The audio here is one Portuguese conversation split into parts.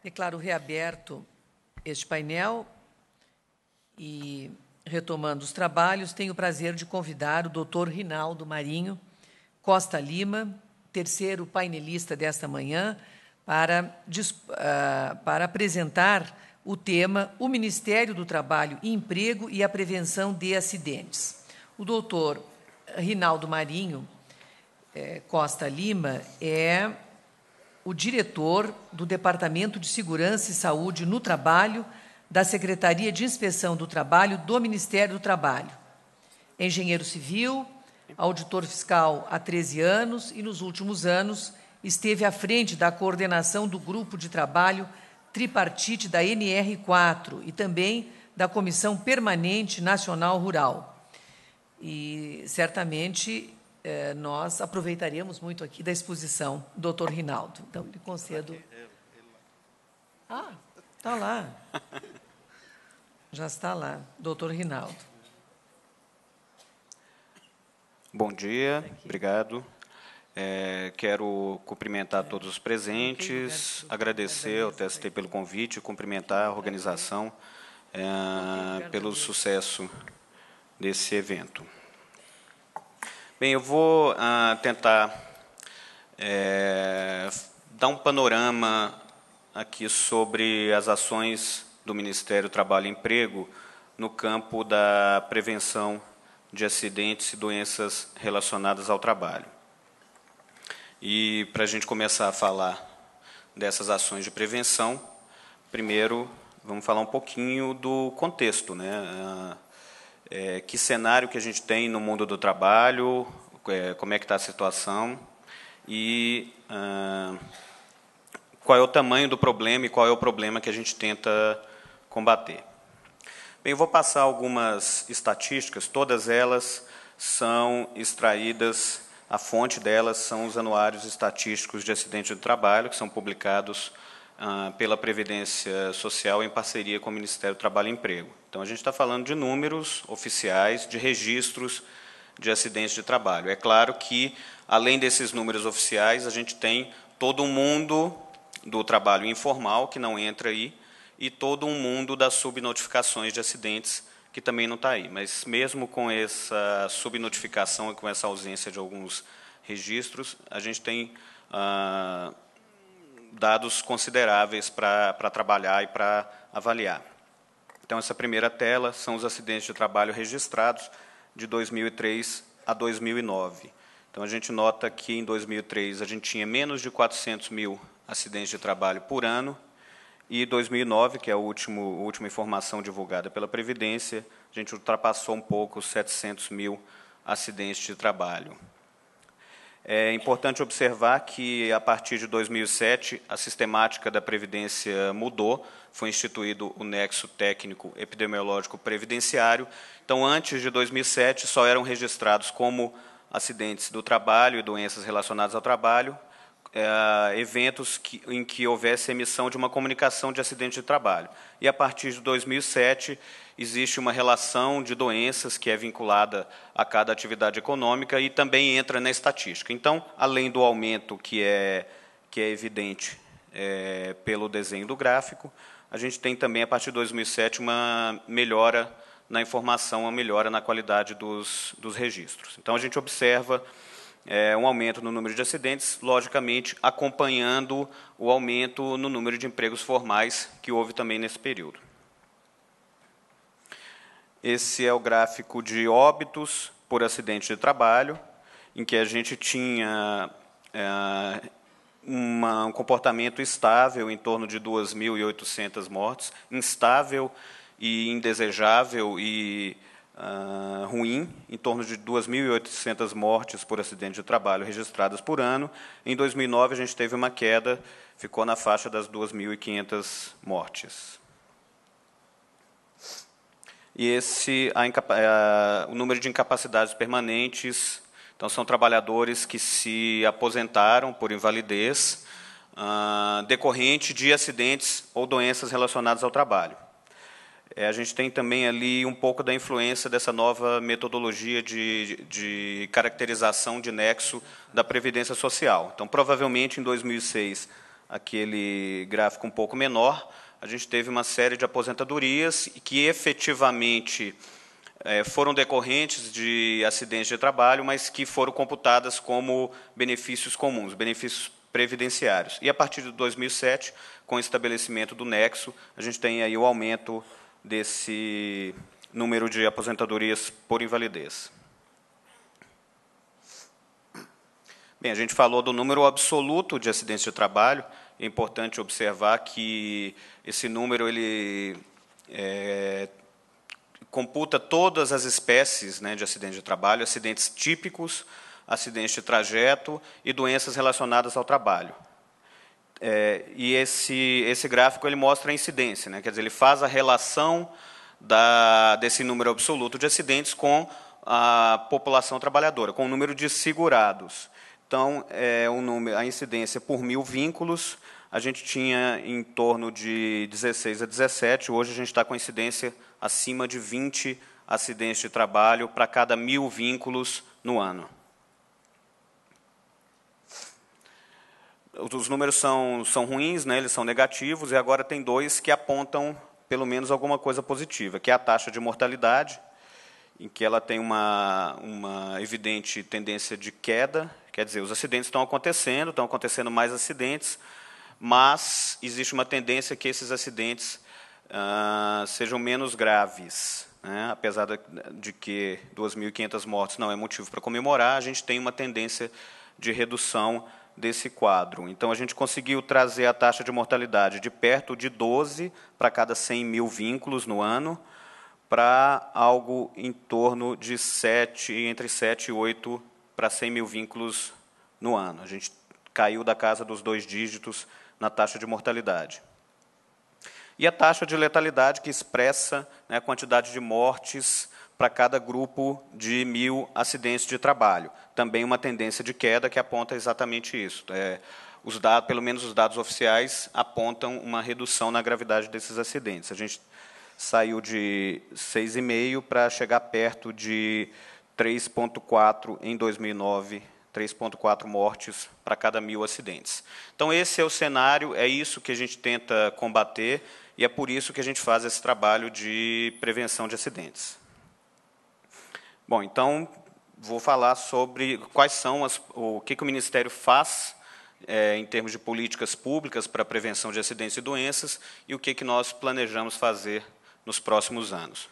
Declaro reaberto este painel e, retomando os trabalhos, tenho o prazer de convidar o doutor Rinaldo Marinho Costa Lima, terceiro painelista desta manhã, para apresentar o tema O Ministério do Trabalho e Emprego e a Prevenção de Acidentes. O doutor Rinaldo Marinho Costa Lima é o diretor do Departamento de Segurança e Saúde no Trabalho da Secretaria de Inspeção do Trabalho do Ministério do Trabalho. É engenheiro civil, auditor fiscal há 13 anos e, nos últimos anos, esteve à frente da coordenação do Grupo de Trabalho Tripartite da NR4 e também da Comissão Permanente Nacional Rural. E, certamente, nós aproveitaremos muito aqui da exposição do doutor Rinaldo. Então, lhe concedo... Ah, está lá. Já está lá, doutor Rinaldo. Bom dia, obrigado. Quero cumprimentar todos os presentes, agradecer ao TST pelo convite, cumprimentar a organização pelo sucesso desse evento. Bem, eu vou tentar dar um panorama aqui sobre as ações do Ministério do Trabalho e Emprego no campo da prevenção de acidentes e doenças relacionadas ao trabalho. E, para a gente começar a falar dessas ações de prevenção, primeiro vamos falar um pouquinho do contexto, né? Que cenário que a gente tem no mundo do trabalho, como é que está a situação e qual é o tamanho do problema e qual é o problema que a gente tenta combater. Bem, eu vou passar algumas estatísticas, todas elas são extraídas, a fonte delas são os anuários estatísticos de acidente de trabalho, que são publicados pela Previdência Social em parceria com o Ministério do Trabalho e Emprego. Então, a gente está falando de números oficiais, de registros de acidentes de trabalho. É claro que, além desses números oficiais, a gente tem todo um mundo do trabalho informal, que não entra aí, e todo um mundo das subnotificações de acidentes, que também não está aí. Mas, mesmo com essa subnotificação e com essa ausência de alguns registros, a gente tem dados consideráveis para trabalhar e para avaliar. Então, essa primeira tela são os acidentes de trabalho registrados de 2003 a 2009. Então, a gente nota que, em 2003, a gente tinha menos de 400 mil acidentes de trabalho por ano, e 2009, que é a última informação divulgada pela Previdência, a gente ultrapassou um pouco os 700 mil acidentes de trabalho. É importante observar que, a partir de 2007, a sistemática da Previdência mudou, foi instituído o Nexo Técnico Epidemiológico Previdenciário. Então, antes de 2007, só eram registrados como acidentes do trabalho e doenças relacionadas ao trabalho, eventos em que houvesse emissão de uma comunicação de acidente de trabalho. E, a partir de 2007, existe uma relação de doenças que é vinculada a cada atividade econômica e também entra na estatística. Então, além do aumento que é evidente pelo desenho do gráfico, a gente tem também, a partir de 2007, uma melhora na informação, uma melhora na qualidade dos registros. Então, a gente observa um aumento no número de acidentes, logicamente, acompanhando o aumento no número de empregos formais que houve também nesse período. Esse é o gráfico de óbitos por acidente de trabalho, em que a gente tinha um comportamento estável, em torno de 2.800 mortes, instável e indesejável e ruim, em torno de 2.800 mortes por acidente de trabalho registradas por ano. Em 2009, a gente teve uma queda, ficou na faixa das 2.500 mortes. E o número de incapacidades permanentes, então, são trabalhadores que se aposentaram por invalidez decorrente de acidentes ou doenças relacionadas ao trabalho. A gente tem também ali um pouco da influência dessa nova metodologia de caracterização de nexo da Previdência Social. Então, provavelmente, em 2006, aquele gráfico um pouco menor, a gente teve uma série de aposentadorias que efetivamente foram decorrentes de acidentes de trabalho, mas que foram computadas como benefícios comuns, benefícios previdenciários. E, a partir de 2007, com o estabelecimento do nexo, a gente tem aí o aumento desse número de aposentadorias por invalidez. Bem, a gente falou do número absoluto de acidentes de trabalho. É importante observar que esse número ele computa todas as espécies, né, de acidentes de trabalho, acidentes típicos, acidentes de trajeto e doenças relacionadas ao trabalho. E esse gráfico ele mostra a incidência, né, quer dizer, ele faz a relação desse número absoluto de acidentes com a população trabalhadora, com o número de segurados. Então, a incidência por 1.000 vínculos, a gente tinha em torno de 16 a 17, hoje a gente está com a incidência acima de 20 acidentes de trabalho para cada 1.000 vínculos no ano. Os números são ruins, né, eles são negativos, e agora tem dois que apontam pelo menos alguma coisa positiva, que é a taxa de mortalidade, em que ela tem uma evidente tendência de queda, quer dizer, os acidentes estão acontecendo mais acidentes, mas existe uma tendência que esses acidentes sejam menos graves, né? Apesar de que 2.500 mortes não é motivo para comemorar, a gente tem uma tendência de redução desse quadro. Então, a gente conseguiu trazer a taxa de mortalidade de perto de 12 para cada 100.000 vínculos no ano, para algo em torno de entre 7 e 8 para 100.000 vínculos no ano. A gente caiu da casa dos 2 dígitos na taxa de mortalidade. E a taxa de letalidade, que expressa, né, a quantidade de mortes para cada grupo de 1.000 acidentes de trabalho. Também uma tendência de queda que aponta exatamente isso. Pelo menos os dados oficiais apontam uma redução na gravidade desses acidentes. A gente saiu de 6,5 para chegar perto de 3,4 em 2009, 3,4 mortes para cada 1.000 acidentes. Então, esse é o cenário, é isso que a gente tenta combater, e é por isso que a gente faz esse trabalho de prevenção de acidentes. Bom, então, vou falar sobre quais são o que o Ministério faz em termos de políticas públicas para a prevenção de acidentes e doenças e o que nós planejamos fazer nos próximos anos.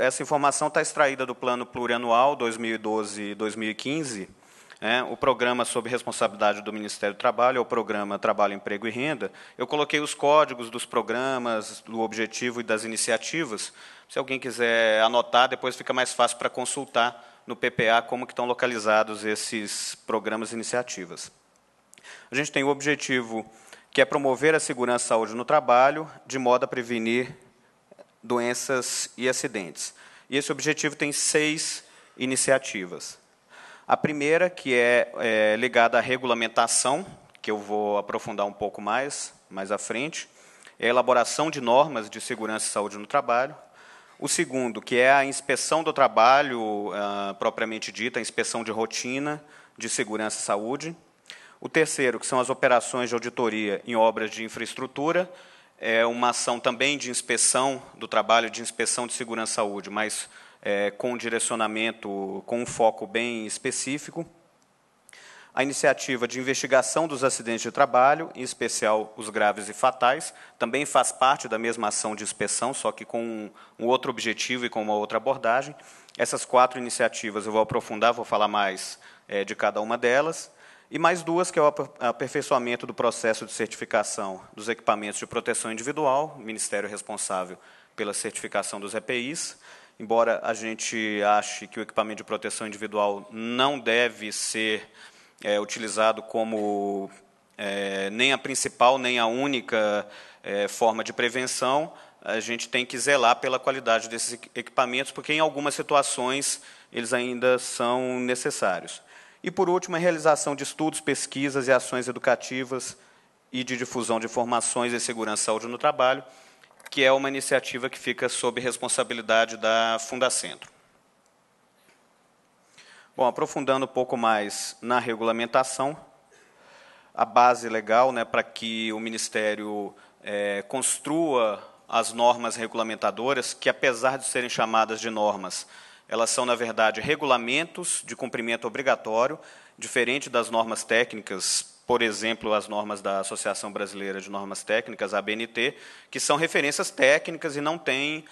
Essa informação está extraída do Plano Plurianual 2012-2015, o Programa sob responsabilidade do Ministério do Trabalho é o Programa Trabalho, Emprego e Renda. Eu coloquei os códigos dos programas, do objetivo e das iniciativas. Se alguém quiser anotar, depois fica mais fácil para consultar no PPA como que estão localizados esses programas e iniciativas. A gente tem o objetivo que é promover a segurança e saúde no trabalho, de modo a prevenir doenças e acidentes. E esse objetivo tem 6 iniciativas. A primeira, que é ligada à regulamentação, que eu vou aprofundar um pouco mais à frente, é a elaboração de normas de segurança e saúde no trabalho. O segundo, que é a inspeção do trabalho, propriamente dita, a inspeção de rotina de segurança e saúde. O terceiro, que são as operações de auditoria em obras de infraestrutura, é uma ação também de inspeção do trabalho, de inspeção de segurança e saúde, mas com um direcionamento, com um foco bem específico. A iniciativa de investigação dos acidentes de trabalho, em especial os graves e fatais, também faz parte da mesma ação de inspeção, só que com um outro objetivo e com uma outra abordagem. Essas 4 iniciativas eu vou aprofundar, vou falar mais de cada uma delas. E mais 2, que é o aperfeiçoamento do processo de certificação dos equipamentos de proteção individual, o Ministério responsável pela certificação dos EPIs. Embora a gente ache que o equipamento de proteção individual não deve ser utilizado como nem a principal, nem a única forma de prevenção, a gente tem que zelar pela qualidade desses equipamentos, porque em algumas situações eles ainda são necessários. E, por último, a realização de estudos, pesquisas e ações educativas e de difusão de informações em segurança e saúde no trabalho, que é uma iniciativa que fica sob responsabilidade da Fundacentro. Bom, aprofundando um pouco mais na regulamentação, a base legal, né, para que o Ministério construa as normas regulamentadoras, que, apesar de serem chamadas de normas, elas são, na verdade, regulamentos de cumprimento obrigatório, diferente das normas técnicas, por exemplo, as normas da Associação Brasileira de Normas Técnicas, a ABNT, que são referências técnicas e não têm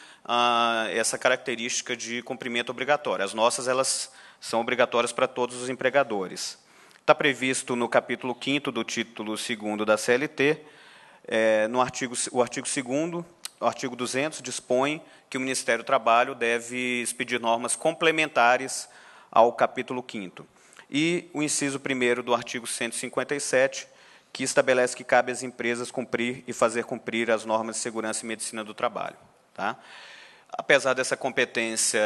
essa característica de cumprimento obrigatório. As nossas, elas são obrigatórias para todos os empregadores. Está previsto no capítulo 5º do título 2º da CLT, o artigo 2º, o artigo 200 dispõe que o Ministério do Trabalho deve expedir normas complementares ao capítulo 5º. E o inciso 1º do artigo 157, que estabelece que cabe às empresas cumprir e fazer cumprir as normas de segurança e medicina do trabalho. Tá? Apesar dessa competência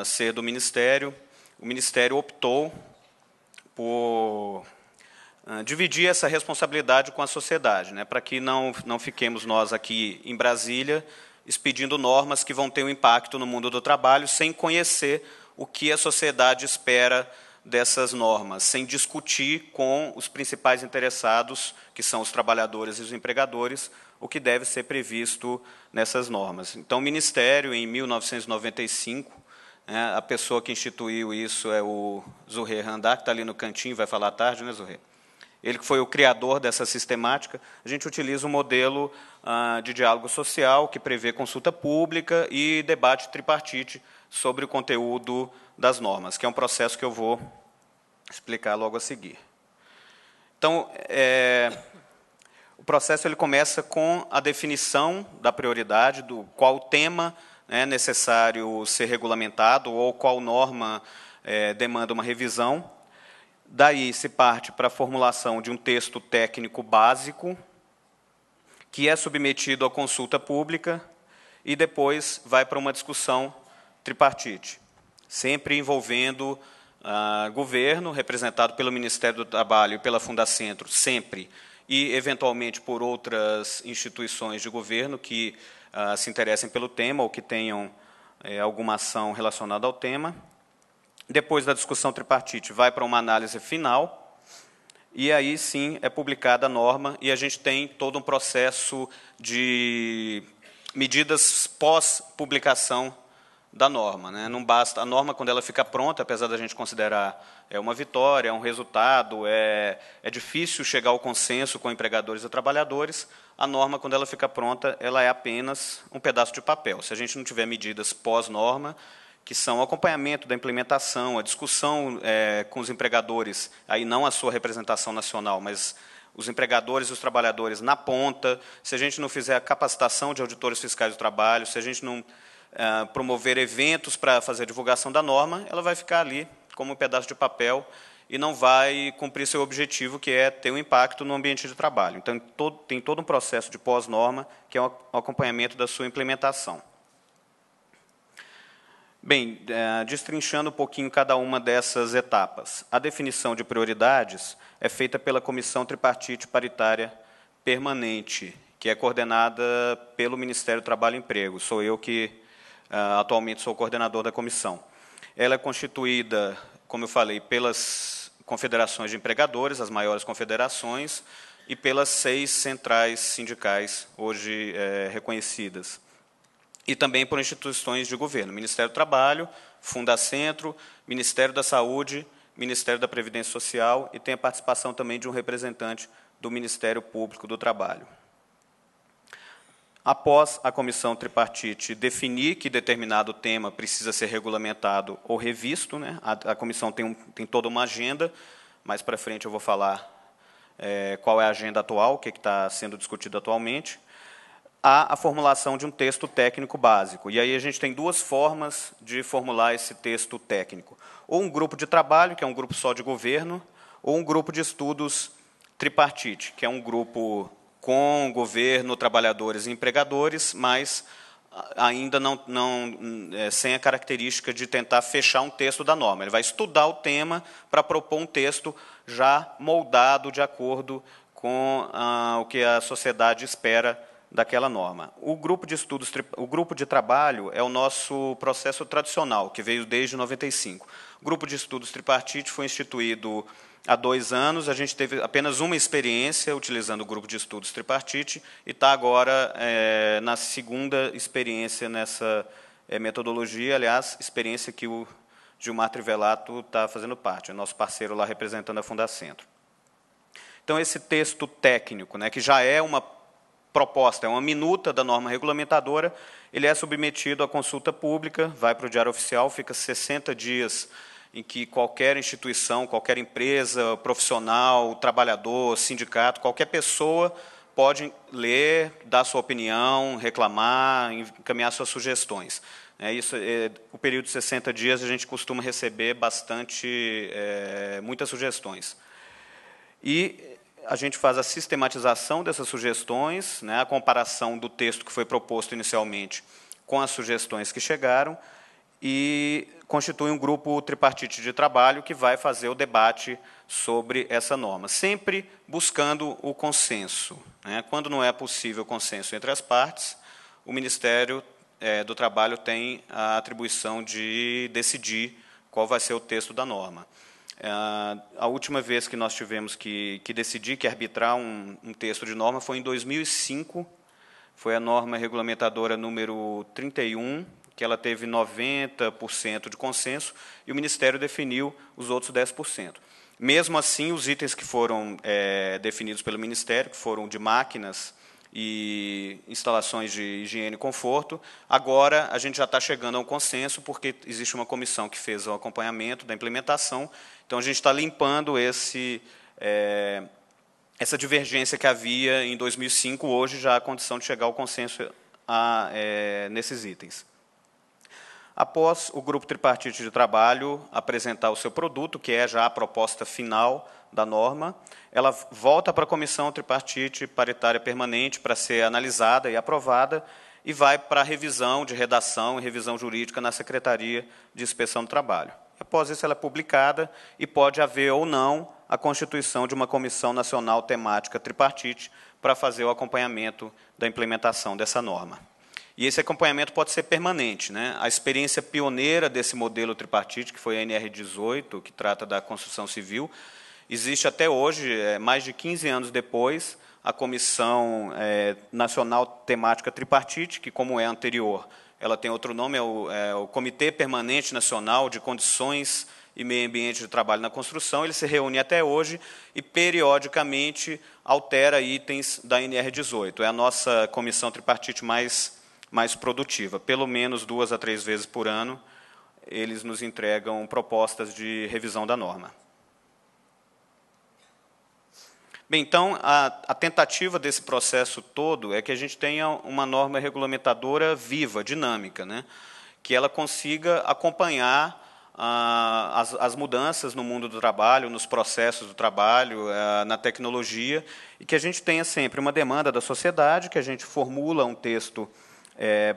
ser do Ministério, o Ministério optou por dividir essa responsabilidade com a sociedade, né, para que não fiquemos nós aqui em Brasília expedindo normas que vão ter um impacto no mundo do trabalho sem conhecer o que a sociedade espera dessas normas, sem discutir com os principais interessados, que são os trabalhadores e os empregadores, o que deve ser previsto nessas normas. Então, o Ministério, em 1995, a pessoa que instituiu isso é o Zurê Randá, que está ali no cantinho, vai falar à tarde, né, Zurê? Ele que foi o criador dessa sistemática. A gente utiliza um modelo de diálogo social que prevê consulta pública e debate tripartite sobre o conteúdo das normas, que é um processo que eu vou explicar logo a seguir. Então, o processo ele começa com a definição da prioridade, do qual tema é necessário ser regulamentado ou qual norma demanda uma revisão. Daí se parte para a formulação de um texto técnico básico, que é submetido à consulta pública, e depois vai para uma discussão tripartite, sempre envolvendo governo, representado pelo Ministério do Trabalho e pela Fundacentro, sempre, e, eventualmente, por outras instituições de governo que se interessem pelo tema ou que tenham alguma ação relacionada ao tema. Depois da discussão tripartite, vai para uma análise final, e aí, sim, é publicada a norma, e a gente tem todo um processo de medidas pós-publicação da norma, né? Não basta a norma, quando ela fica pronta, apesar da gente considerar uma vitória, é um resultado, é difícil chegar ao consenso com empregadores e trabalhadores, a norma, quando ela fica pronta, ela é apenas um pedaço de papel. Se a gente não tiver medidas pós-norma, que são o acompanhamento da implementação, a discussão com os empregadores, aí não a sua representação nacional, mas os empregadores e os trabalhadores na ponta, se a gente não fizer a capacitação de auditores fiscais do trabalho, se a gente não promover eventos para fazer a divulgação da norma, ela vai ficar ali como um pedaço de papel e não vai cumprir seu objetivo, que é ter um impacto no ambiente de trabalho. Então, tem todo um processo de pós-norma, que é o acompanhamento da sua implementação. Bem, destrinchando um pouquinho cada uma dessas etapas. A definição de prioridades é feita pela Comissão Tripartite Paritária Permanente, que é coordenada pelo Ministério do Trabalho e Emprego. Sou eu que atualmente sou o coordenador da comissão. Ela é constituída, como eu falei, pelas confederações de empregadores, as maiores confederações, e pelas 6 centrais sindicais hoje reconhecidas. E também por instituições de governo, Ministério do Trabalho, Fundacentro, Ministério da Saúde, Ministério da Previdência Social, e tem a participação também de um representante do Ministério Público do Trabalho. Após a comissão tripartite definir que determinado tema precisa ser regulamentado ou revisto, né, a comissão tem toda uma agenda, mais para frente eu vou falar qual é a agenda atual, o que está sendo discutido atualmente, há a formulação de um texto técnico básico. E aí a gente tem 2 formas de formular esse texto técnico. Ou um grupo de trabalho, que é um grupo só de governo, ou um grupo de estudos tripartite, que é um grupo com governo, trabalhadores e empregadores, mas ainda sem a característica de tentar fechar um texto da norma. Ele vai estudar o tema para propor um texto já moldado de acordo com o que a sociedade espera daquela norma. O grupo de estudos, o grupo de trabalho é o nosso processo tradicional, que veio desde 95. O grupo de estudos tripartite foi instituído há 2 anos, a gente teve apenas uma experiência utilizando o grupo de estudos tripartite e está agora na segunda experiência nessa metodologia, aliás, experiência que o Gilmar Trivelato está fazendo parte, é nosso parceiro lá representando a Fundacentro. Então, esse texto técnico, né, que já é uma proposta, é uma minuta da norma regulamentadora, ele é submetido à consulta pública, vai para o Diário Oficial, fica 60 dias em que qualquer instituição, qualquer empresa, profissional, trabalhador, sindicato, qualquer pessoa pode ler, dar sua opinião, reclamar, encaminhar suas sugestões. O período de 60 dias a gente costuma receber muitas sugestões. E a gente faz a sistematização dessas sugestões, né, a comparação do texto que foi proposto inicialmente com as sugestões que chegaram, e constitui um grupo tripartite de trabalho que vai fazer o debate sobre essa norma, sempre buscando o consenso, né? Quando não é possível o consenso entre as partes, o Ministério do Trabalho tem a atribuição de decidir qual vai ser o texto da norma. A última vez que nós tivemos que decidir, que arbitrar um texto de norma, foi em 2005, foi a norma regulamentadora número 31, que ela teve 90% de consenso, e o Ministério definiu os outros 10%. Mesmo assim, os itens que foram definidos pelo Ministério, que foram de máquinas e instalações de higiene e conforto, agora a gente já está chegando a um consenso, porque existe uma comissão que fez o acompanhamento da implementação, então a gente está limpando essa divergência que havia em 2005, hoje já a condição de chegar ao consenso nesses itens. Após o grupo tripartite de trabalho apresentar o seu produto, que é já a proposta final da norma, ela volta para a comissão tripartite paritária permanente para ser analisada e aprovada e vai para a revisão de redação e revisão jurídica na Secretaria de Inspeção do Trabalho. Após isso, ela é publicada e pode haver ou não a constituição de uma comissão nacional temática tripartite para fazer o acompanhamento da implementação dessa norma. E esse acompanhamento pode ser permanente, né? A experiência pioneira desse modelo tripartite, que foi a NR18, que trata da construção civil, existe até hoje, mais de 15 anos depois, a Comissão Nacional Temática Tripartite, que, como é anterior, ela tem outro nome, é o Comitê Permanente Nacional de Condições e Meio Ambiente de Trabalho na Construção. Ele se reúne até hoje e, periodicamente, altera itens da NR18. É a nossa comissão tripartite mais produtiva. Pelo menos 2 a 3 vezes por ano, eles nos entregam propostas de revisão da norma. Bem, então, a tentativa desse processo todo é que a gente tenha uma norma regulamentadora viva, dinâmica, né? Que ela consiga acompanhar as mudanças no mundo do trabalho, nos processos do trabalho, na tecnologia, e que a gente tenha sempre uma demanda da sociedade, que a gente formula um texto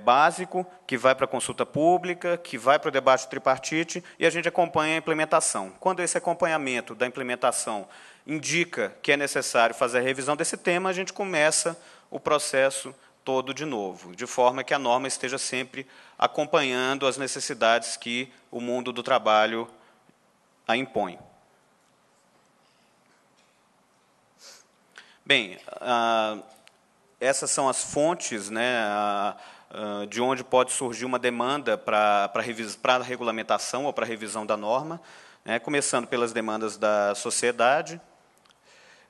básico, que vai para a consulta pública, que vai para o debate tripartite, e a gente acompanha a implementação. Quando esse acompanhamento da implementação indica que é necessário fazer a revisão desse tema, a gente começa o processo todo de novo, de forma que a norma esteja sempre acompanhando as necessidades que o mundo do trabalho a impõe. Bem, essas são as fontes, né, de onde pode surgir uma demanda para a regulamentação ou para a revisão da norma, né, começando pelas demandas da sociedade,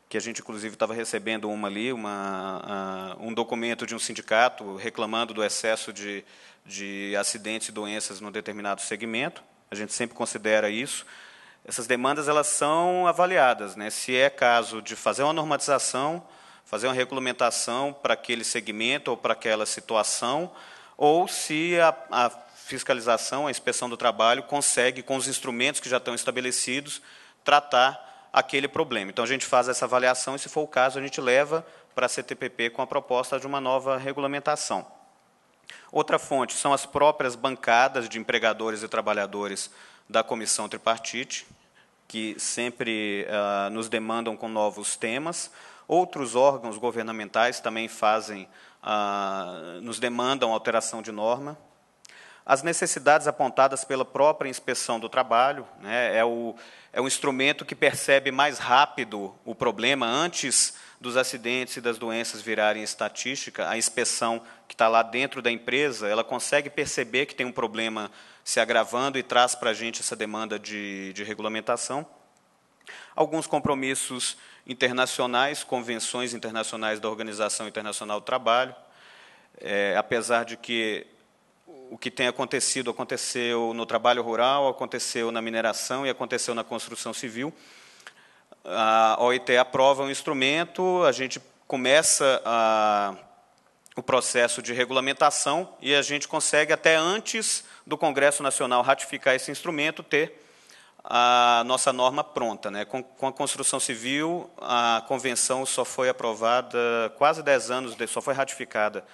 que a gente, inclusive, estava recebendo um documento de um sindicato reclamando do excesso de acidentes e doenças num determinado segmento. A gente sempre considera isso. Essas demandas elas são avaliadas, né? Se é caso de fazer uma normatização, fazer uma regulamentação para aquele segmento ou para aquela situação, ou se a fiscalização, a inspeção do trabalho, consegue, com os instrumentos que já estão estabelecidos, tratar aquele problema. Então, a gente faz essa avaliação e, se for o caso, a gente leva para a CTPP com a proposta de uma nova regulamentação. Outra fonte são as próprias bancadas de empregadores e trabalhadores da Comissão Tripartite, que sempre nos demandam com novos temas. Outros órgãos governamentais também nos demandam alteração de norma. as necessidades apontadas pela própria inspeção do trabalho, né, é um instrumento que percebe mais rápido o problema antes dos acidentes e das doenças virarem estatística. A inspeção que está lá dentro da empresa, ela consegue perceber que tem um problema se agravando e traz para a gente essa demanda de regulamentação. Alguns compromissos internacionais, convenções internacionais da Organização Internacional do Trabalho, apesar de que o que tem acontecido, aconteceu no trabalho rural, aconteceu na mineração e aconteceu na construção civil. A OIT aprova um instrumento, a gente começa o processo de regulamentação e a gente consegue, até antes do Congresso Nacional ratificar esse instrumento, ter a nossa norma pronta, né? Com a construção civil, a convenção só foi aprovada quase 10 anos, só foi ratificada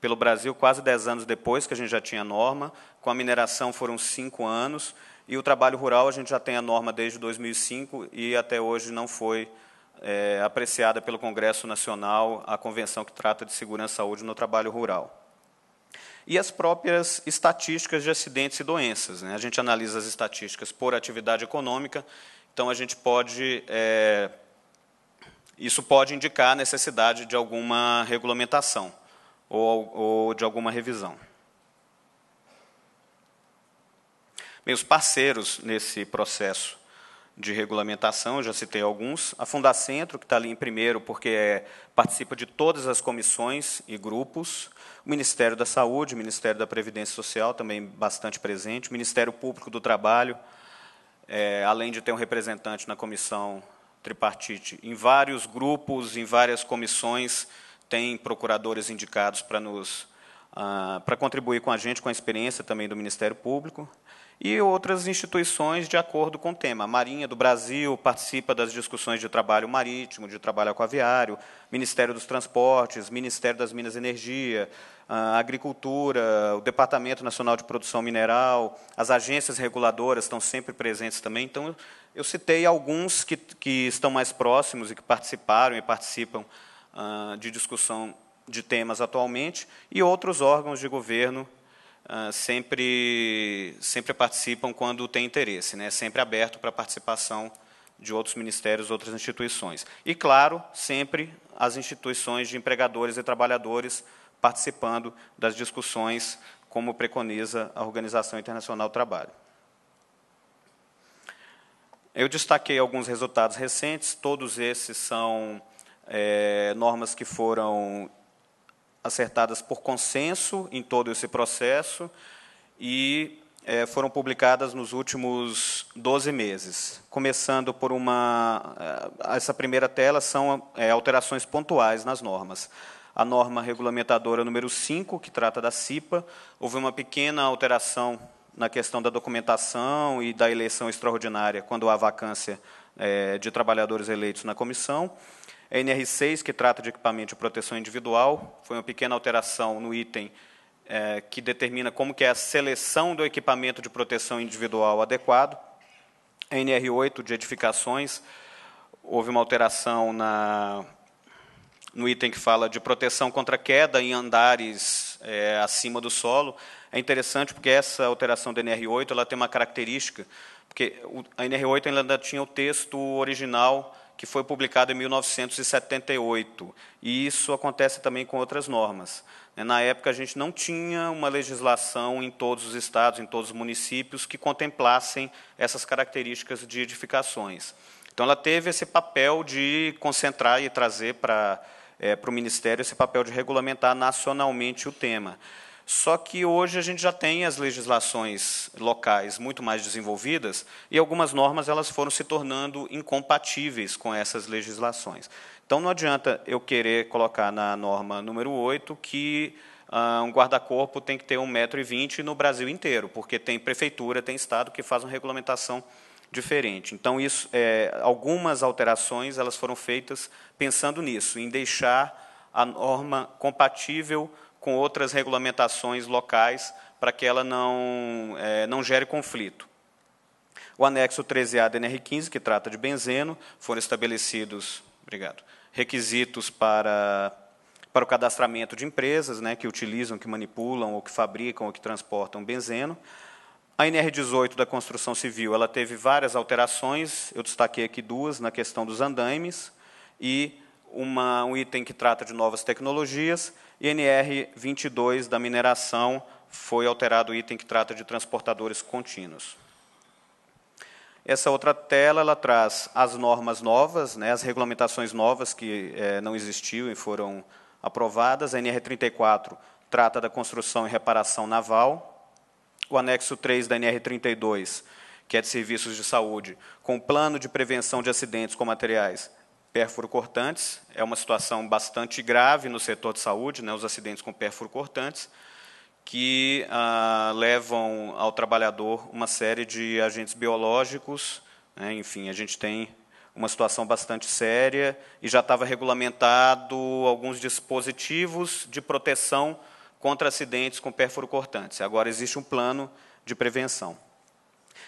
pelo Brasil quase 10 anos depois que a gente já tinha a norma. Com a mineração foram 5 anos, e o trabalho rural a gente já tem a norma desde 2005 e até hoje não foi apreciada pelo Congresso Nacional a convenção que trata de segurança e saúde no trabalho rural. E as próprias estatísticas de acidentes e doenças, né? A gente analisa as estatísticas por atividade econômica, então a gente pode... isso pode indicar a necessidade de alguma regulamentação ou de alguma revisão. Bem, os parceiros nesse processo de regulamentação, eu já citei alguns. A Fundacentro, que está ali em primeiro, porque participa de todas as comissões e grupos. O Ministério da Saúde, o Ministério da Previdência Social, também bastante presente. O Ministério Público do Trabalho, além de ter um representante na comissão tripartite, em vários grupos, em várias comissões, tem procuradores indicados para contribuir com a gente, com a experiência também do Ministério Público. E outras instituições de acordo com o tema. A Marinha do Brasil participa das discussões de trabalho marítimo, de trabalho aquaviário, Ministério dos Transportes, Ministério das Minas e Energia, a Agricultura, o Departamento Nacional de Produção Mineral, as agências reguladoras estão sempre presentes também. Então, eu citei alguns que estão mais próximos e que participaram e participam de discussão de temas atualmente, e outros órgãos de governo sempre participam quando tem interesse, né? Sempre aberto para a participação de outros ministérios, outras instituições. E, claro, sempre as instituições de empregadores e trabalhadores participando das discussões, como preconiza a Organização Internacional do Trabalho. Eu destaquei alguns resultados recentes, todos esses são normas que foram acertadas por consenso em todo esse processo e foram publicadas nos últimos 12 meses. Começando por essa primeira tela, são alterações pontuais nas normas. A norma regulamentadora número 5, que trata da CIPA, houve uma pequena alteração na questão da documentação e da eleição extraordinária, quando há vacância de trabalhadores eleitos na comissão. A NR6, que trata de equipamento de proteção individual, foi uma pequena alteração no item que determina como que é a seleção do equipamento de proteção individual adequado. A NR8, de edificações, houve uma alteração no item que fala de proteção contra queda em andares acima do solo. É interessante porque essa alteração da NR8 ela tem uma característica, porque a NR8 ainda tinha o texto original que foi publicado em 1978, e isso acontece também com outras normas. Na época, a gente não tinha uma legislação em todos os estados, em todos os municípios, que contemplassem essas características de edificações. Então, ela teve esse papel de concentrar e trazer para o Ministério esse papel de regulamentar nacionalmente o tema. Só que hoje a gente já tem as legislações locais muito mais desenvolvidas e algumas normas elas foram se tornando incompatíveis com essas legislações. Então, não adianta eu querer colocar na norma número 8 que um guarda-corpo tem que ter 1,20 m no Brasil inteiro, porque tem prefeitura, tem estado que faz uma regulamentação diferente. Então, algumas alterações elas foram feitas pensando nisso, em deixar a norma compatível com outras regulamentações locais, para que ela não gere conflito. O anexo 13A da NR15, que trata de benzeno, foram estabelecidos requisitos para para o cadastramento de empresas, né, que utilizam, que manipulam, ou que fabricam, ou que transportam benzeno. A NR18 da construção civil, ela teve várias alterações, eu destaquei aqui duas, na questão dos andaimes, e um item que trata de novas tecnologias, e NR22 da mineração, foi alterado o item que trata de transportadores contínuos. Essa outra tela, ela traz as normas novas, né, as regulamentações novas que não existiam e foram aprovadas. A NR34 trata da construção e reparação naval. O anexo 3 da NR32, que é de serviços de saúde, com plano de prevenção de acidentes com materiais pérfuro-cortantes. É uma situação bastante grave no setor de saúde, né, os acidentes com pérfuro-cortantes, que levam ao trabalhador uma série de agentes biológicos, né, enfim, a gente tem uma situação bastante séria e já estava regulamentado alguns dispositivos de proteção contra acidentes com pérfuro-cortantes. Agora existe um plano de prevenção.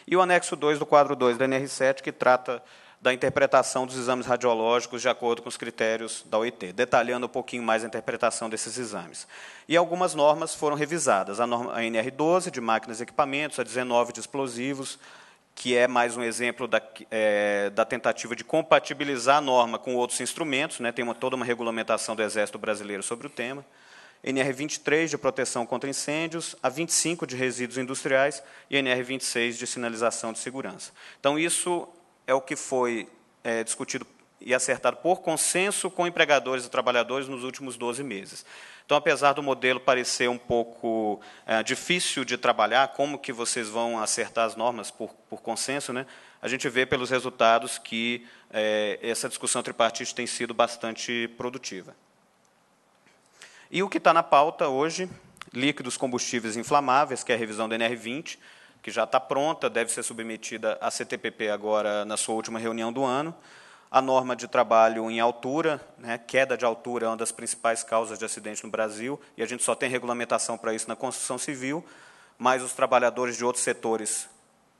E o anexo 2 do quadro 2 da NR7, que trata da interpretação dos exames radiológicos de acordo com os critérios da OIT, detalhando um pouquinho mais a interpretação desses exames. E algumas normas foram revisadas. A NR12, de máquinas e equipamentos, a 19, de explosivos, que é mais um exemplo da tentativa de compatibilizar a norma com outros instrumentos, né? Tem toda uma regulamentação do Exército Brasileiro sobre o tema. NR23, de proteção contra incêndios, a 25, de resíduos industriais, e a NR26, de sinalização de segurança. Então, isso é o que foi discutido e acertado por consenso com empregadores e trabalhadores nos últimos 12 meses. Então, apesar do modelo parecer um pouco difícil de trabalhar, como que vocês vão acertar as normas por consenso, né? A gente vê pelos resultados que essa discussão tripartite tem sido bastante produtiva. E o que está na pauta hoje, líquidos combustíveis inflamáveis, que é a revisão da NR20, que já está pronta, deve ser submetida à CTPP agora na sua última reunião do ano. A norma de trabalho em altura, né, queda de altura é uma das principais causas de acidente no Brasil, e a gente só tem regulamentação para isso na construção civil, mas os trabalhadores de outros setores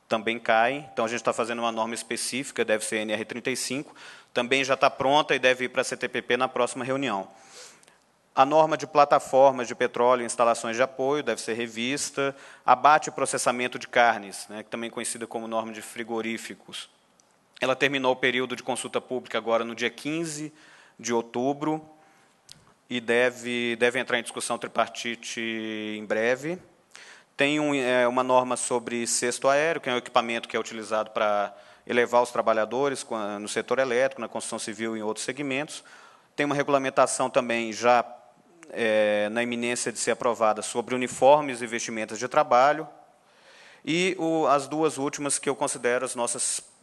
também caem, então a gente está fazendo uma norma específica, deve ser NR35, também já está pronta e deve ir para a CTPP na próxima reunião. A norma de plataformas de petróleo e instalações de apoio deve ser revista. Abate e processamento de carnes, né, que também é conhecida como norma de frigoríficos. Ela terminou o período de consulta pública agora no dia 15 de outubro e deve entrar em discussão tripartite em breve. Tem uma norma sobre cesto aéreo, que é um equipamento que é utilizado para elevar os trabalhadores no setor elétrico, na construção civil e em outros segmentos. Tem uma regulamentação também já na iminência de ser aprovada sobre uniformes e vestimentas de trabalho. E as duas últimas que eu considero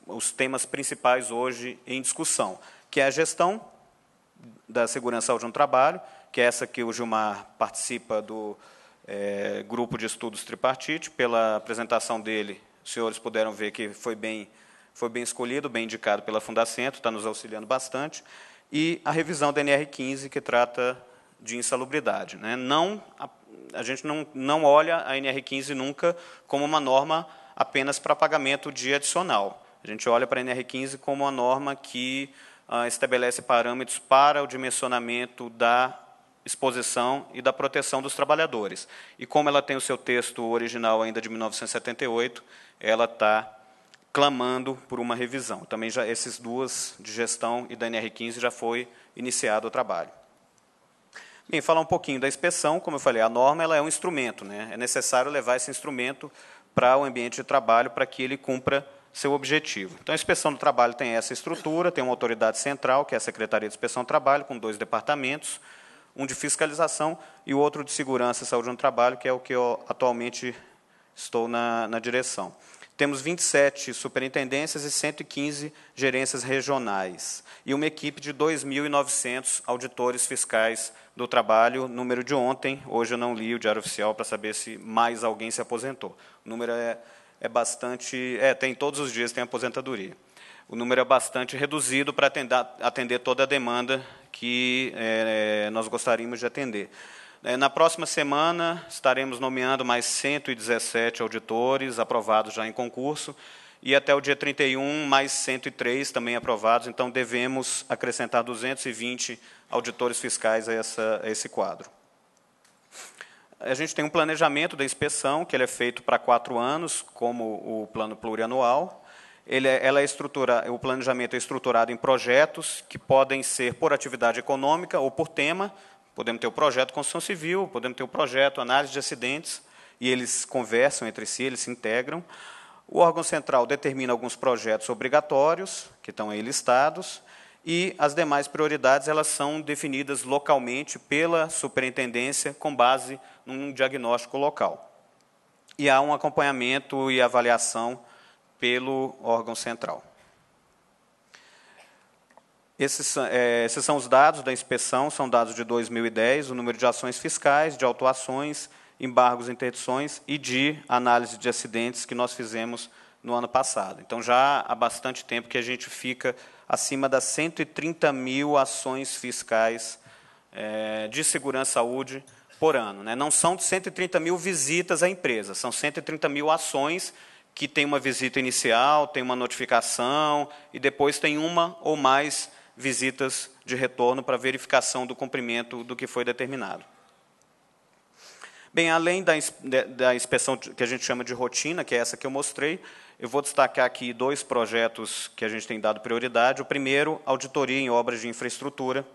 os temas principais hoje em discussão, que é a gestão da segurança e saúde no trabalho, que é essa que o Gilmar participa do grupo de estudos tripartite. Pela apresentação dele, os senhores puderam ver que foi bem escolhido, bem indicado pela Fundacentro, está nos auxiliando bastante. E a revisão da NR15, que trata de insalubridade, né? A gente não olha a NR15 nunca como uma norma apenas para pagamento de adicional. A gente olha para a NR15 como uma norma que estabelece parâmetros para o dimensionamento da exposição e da proteção dos trabalhadores. E como ela tem o seu texto original ainda de 1978, ela está clamando por uma revisão. Também já esses duas, de gestão e da NR15, já foi iniciado o trabalho. Bem, falar um pouquinho da inspeção. Como eu falei, a norma ela é um instrumento, né? É necessário levar esse instrumento para o ambiente de trabalho para que ele cumpra seu objetivo. Então, a inspeção do trabalho tem essa estrutura, tem uma autoridade central, que é a Secretaria de Inspeção do Trabalho, com 2 departamentos, um de fiscalização e o outro de segurança e saúde no trabalho, que é o que eu atualmente estou na direção. Temos 27 superintendências e 115 gerências regionais, e uma equipe de 2.900 auditores fiscais do trabalho, número de ontem. Hoje eu não li o Diário Oficial para saber se mais alguém se aposentou. O número é bastante... tem todos os dias tem aposentadoria. O número é bastante reduzido para atender toda a demanda que nós gostaríamos de atender. Na próxima semana, estaremos nomeando mais 117 auditores, aprovados já em concurso, e até o dia 31, mais 103 também aprovados, então devemos acrescentar 220 auditores fiscais a esse quadro. A gente tem um planejamento da inspeção, que ele é feito para 4 anos, como o plano plurianual. O planejamento é estruturado em projetos que podem ser por atividade econômica ou por tema. Podemos ter o projeto construção civil, podemos ter o projeto análise de acidentes, e eles conversam entre si, eles se integram. O órgão central determina alguns projetos obrigatórios, que estão aí listados, e as demais prioridades elas são definidas localmente pela superintendência com base num diagnóstico local. E há um acompanhamento e avaliação pelo órgão central. Esses são os dados da inspeção, são dados de 2010, o número de ações fiscais, de autuações, embargos, interdições e de análise de acidentes que nós fizemos no ano passado. Então, já há bastante tempo que a gente fica acima das 130 mil ações fiscais de segurança e saúde por ano. Né? Não são 130 mil visitas à empresa, são 130 mil ações que tem uma visita inicial, tem uma notificação e depois tem uma ou mais visitas de retorno para verificação do cumprimento do que foi determinado. Bem, além da inspeção que a gente chama de rotina, que é essa que eu mostrei, eu vou destacar aqui 2 projetos que a gente tem dado prioridade. O primeiro, auditoria em obras de infraestrutura.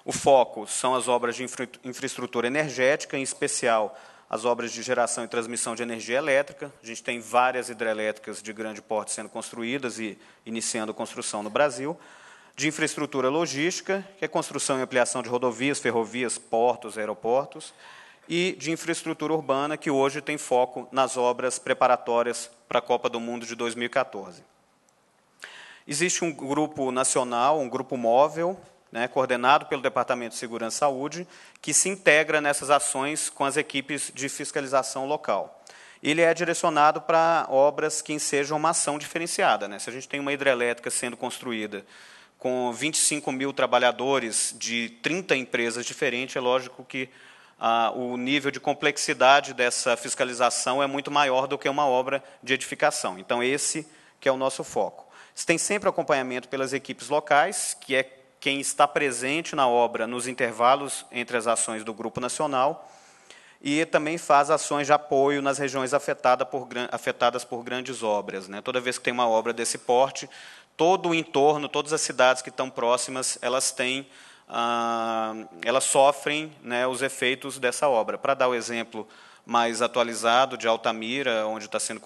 O foco são as obras de infraestrutura energética, em especial as obras de geração e transmissão de energia elétrica. A gente tem várias hidrelétricas de grande porte sendo construídas e iniciando construção no Brasil. De infraestrutura logística, que é construção e ampliação de rodovias, ferrovias, portos, aeroportos. E de infraestrutura urbana, que hoje tem foco nas obras preparatórias para a Copa do Mundo de 2014. Existe um grupo nacional, um grupo móvel, né, coordenado pelo Departamento de Segurança e Saúde, que se integra nessas ações com as equipes de fiscalização local. Ele é direcionado para obras que ensejam uma ação diferenciada. Né? Se a gente tem uma hidrelétrica sendo construída com 25 mil trabalhadores de 30 empresas diferentes, é lógico que o nível de complexidade dessa fiscalização é muito maior do que uma obra de edificação. Então, esse que é o nosso foco. Você tem sempre acompanhamento pelas equipes locais, que é quem está presente na obra nos intervalos entre as ações do Grupo Nacional, e também faz ações de apoio nas regiões afetadas por grandes obras. Né? Toda vez que tem uma obra desse porte, todo o entorno, todas as cidades que estão próximas, elas sofrem, né, os efeitos dessa obra. Para dar o exemplo mais atualizado de Altamira, onde está sendo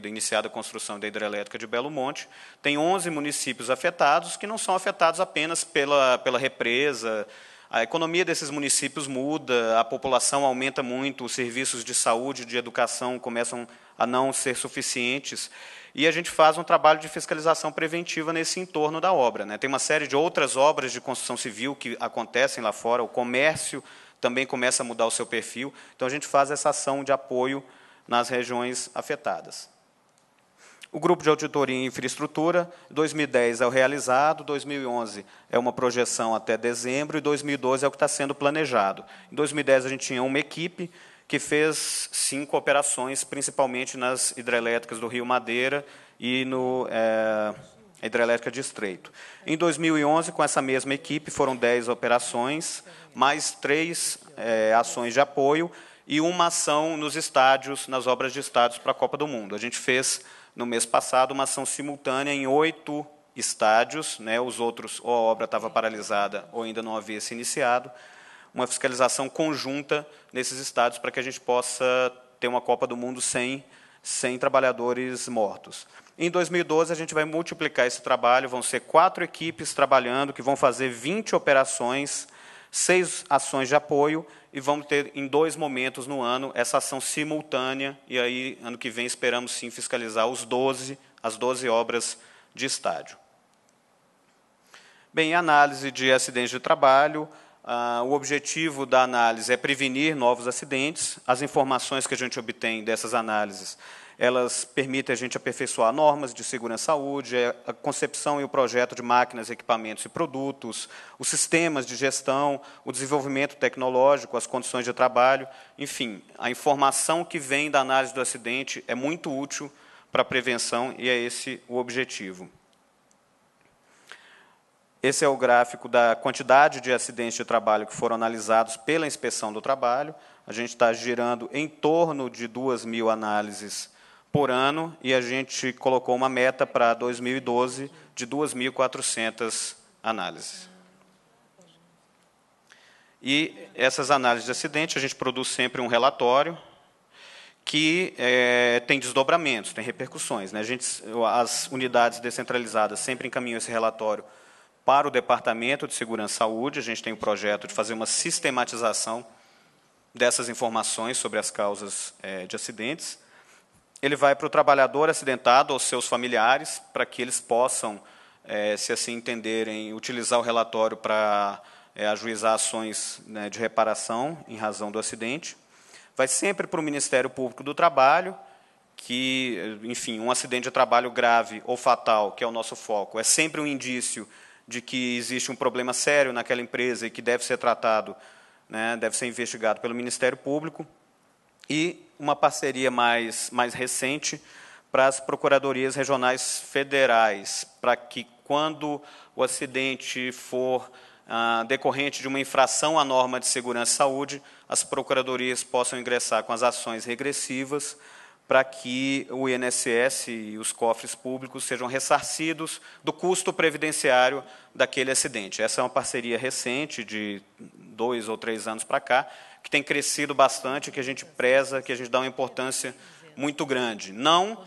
iniciada a construção da hidrelétrica de Belo Monte, tem 11 municípios afetados, que não são afetados apenas pela represa. A economia desses municípios muda, a população aumenta muito, os serviços de saúde e de educação começam a não ser suficientes, e a gente faz um trabalho de fiscalização preventiva nesse entorno da obra. Né? Tem uma série de outras obras de construção civil que acontecem lá fora, o comércio também começa a mudar o seu perfil, então a gente faz essa ação de apoio nas regiões afetadas. O grupo de auditoria em infraestrutura, 2010 é o realizado, 2011 é uma projeção até dezembro, e 2012 é o que está sendo planejado. Em 2010, a gente tinha uma equipe que fez 5 operações, principalmente nas hidrelétricas do Rio Madeira e no hidrelétrica de Estreito. Em 2011, com essa mesma equipe, foram 10 operações, mais 3 ações de apoio e uma ação nos estádios, nas obras de estádios para a Copa do Mundo. A gente fez, no mês passado, uma ação simultânea em 8 estádios, né, os outros, ou a obra estava paralisada ou ainda não havia se iniciado, uma fiscalização conjunta nesses estádios para que a gente possa ter uma Copa do Mundo sem trabalhadores mortos. Em 2012, a gente vai multiplicar esse trabalho, vão ser 4 equipes trabalhando, que vão fazer 20 operações, 6 ações de apoio, e vamos ter, em 2 momentos no ano, essa ação simultânea, e aí, ano que vem, esperamos, sim, fiscalizar as 12 obras de estádio. Bem, análise de acidentes de trabalho. O objetivo da análise é prevenir novos acidentes. As informações que a gente obtém dessas análises, elas permitem a gente aperfeiçoar normas de segurança e saúde, a concepção e o projeto de máquinas, equipamentos e produtos, os sistemas de gestão, o desenvolvimento tecnológico, as condições de trabalho. Enfim, a informação que vem da análise do acidente é muito útil para a prevenção, e é esse o objetivo. Esse é o gráfico da quantidade de acidentes de trabalho que foram analisados pela Inspeção do Trabalho. A gente está girando em torno de 2.000 análises por ano, e a gente colocou uma meta para 2012 de 2.400 análises. E essas análises de acidente, a gente produz sempre um relatório que tem desdobramentos, tem repercussões, né? As unidades descentralizadas sempre encaminham esse relatório para o Departamento de Segurança e Saúde. A gente tem o projeto de fazer uma sistematização dessas informações sobre as causas de acidentes. Ele vai para o trabalhador acidentado ou seus familiares, para que eles possam, se assim entenderem, utilizar o relatório para ajuizar ações, né, de reparação em razão do acidente. Vai sempre para o Ministério Público do Trabalho, que, enfim, um acidente de trabalho grave ou fatal, que é o nosso foco, é sempre um indício de que existe um problema sério naquela empresa e que deve ser tratado, né, deve ser investigado pelo Ministério Público. E uma parceria mais recente para as procuradorias regionais federais, para que, quando o acidente for decorrente de uma infração à norma de segurança e saúde, as procuradorias possam ingressar com as ações regressivas para que o INSS e os cofres públicos sejam ressarcidos do custo previdenciário daquele acidente. Essa é uma parceria recente, de 2 ou 3 anos para cá, que tem crescido bastante, que a gente preza, que a gente dá uma importância muito grande. Não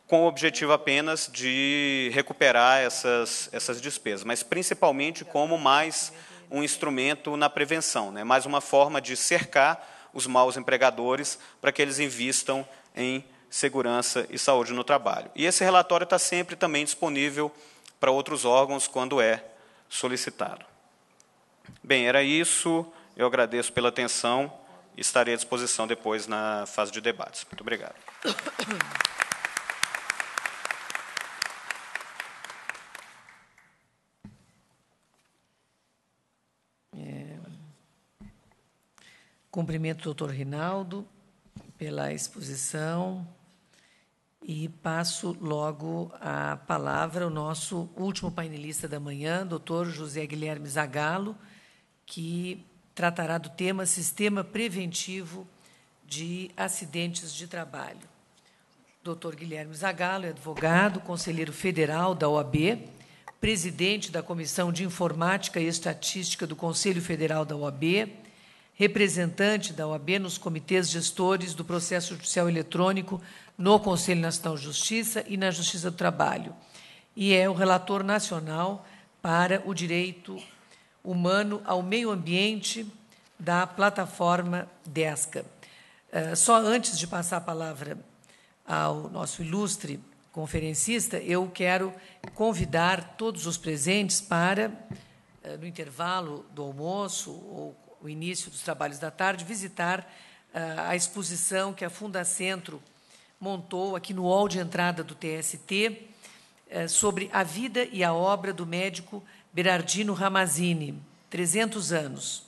com o objetivo apenas de recuperar essas despesas, mas principalmente como mais um instrumento na prevenção, né? Mais uma forma de cercar os maus empregadores para que eles invistam em segurança e saúde no trabalho. E esse relatório está sempre também disponível para outros órgãos quando é solicitado. Bem, era isso. Eu agradeço pela atenção e estarei à disposição depois na fase de debates. Muito obrigado. Cumprimento o doutor Rinaldo pela exposição e passo logo a palavra ao nosso último painelista da manhã, doutor José Guilherme Zagallo, que tratará do tema Sistema Preventivo de Acidentes de Trabalho. Doutor Guilherme Zagallo é advogado, conselheiro federal da OAB, presidente da Comissão de Informática e Estatística do Conselho Federal da OAB, representante da OAB nos comitês gestores do processo judicial eletrônico no Conselho Nacional de Justiça e na Justiça do Trabalho, e é o relator nacional para o direito humano ao meio ambiente da plataforma DESCA. Só antes de passar a palavra ao nosso ilustre conferencista, eu quero convidar todos os presentes para, no intervalo do almoço ou o início dos trabalhos da tarde, visitar a exposição que a Fundacentro montou aqui no hall de entrada do TST sobre a vida e a obra do médico Berardino Ramazzini, 300 anos.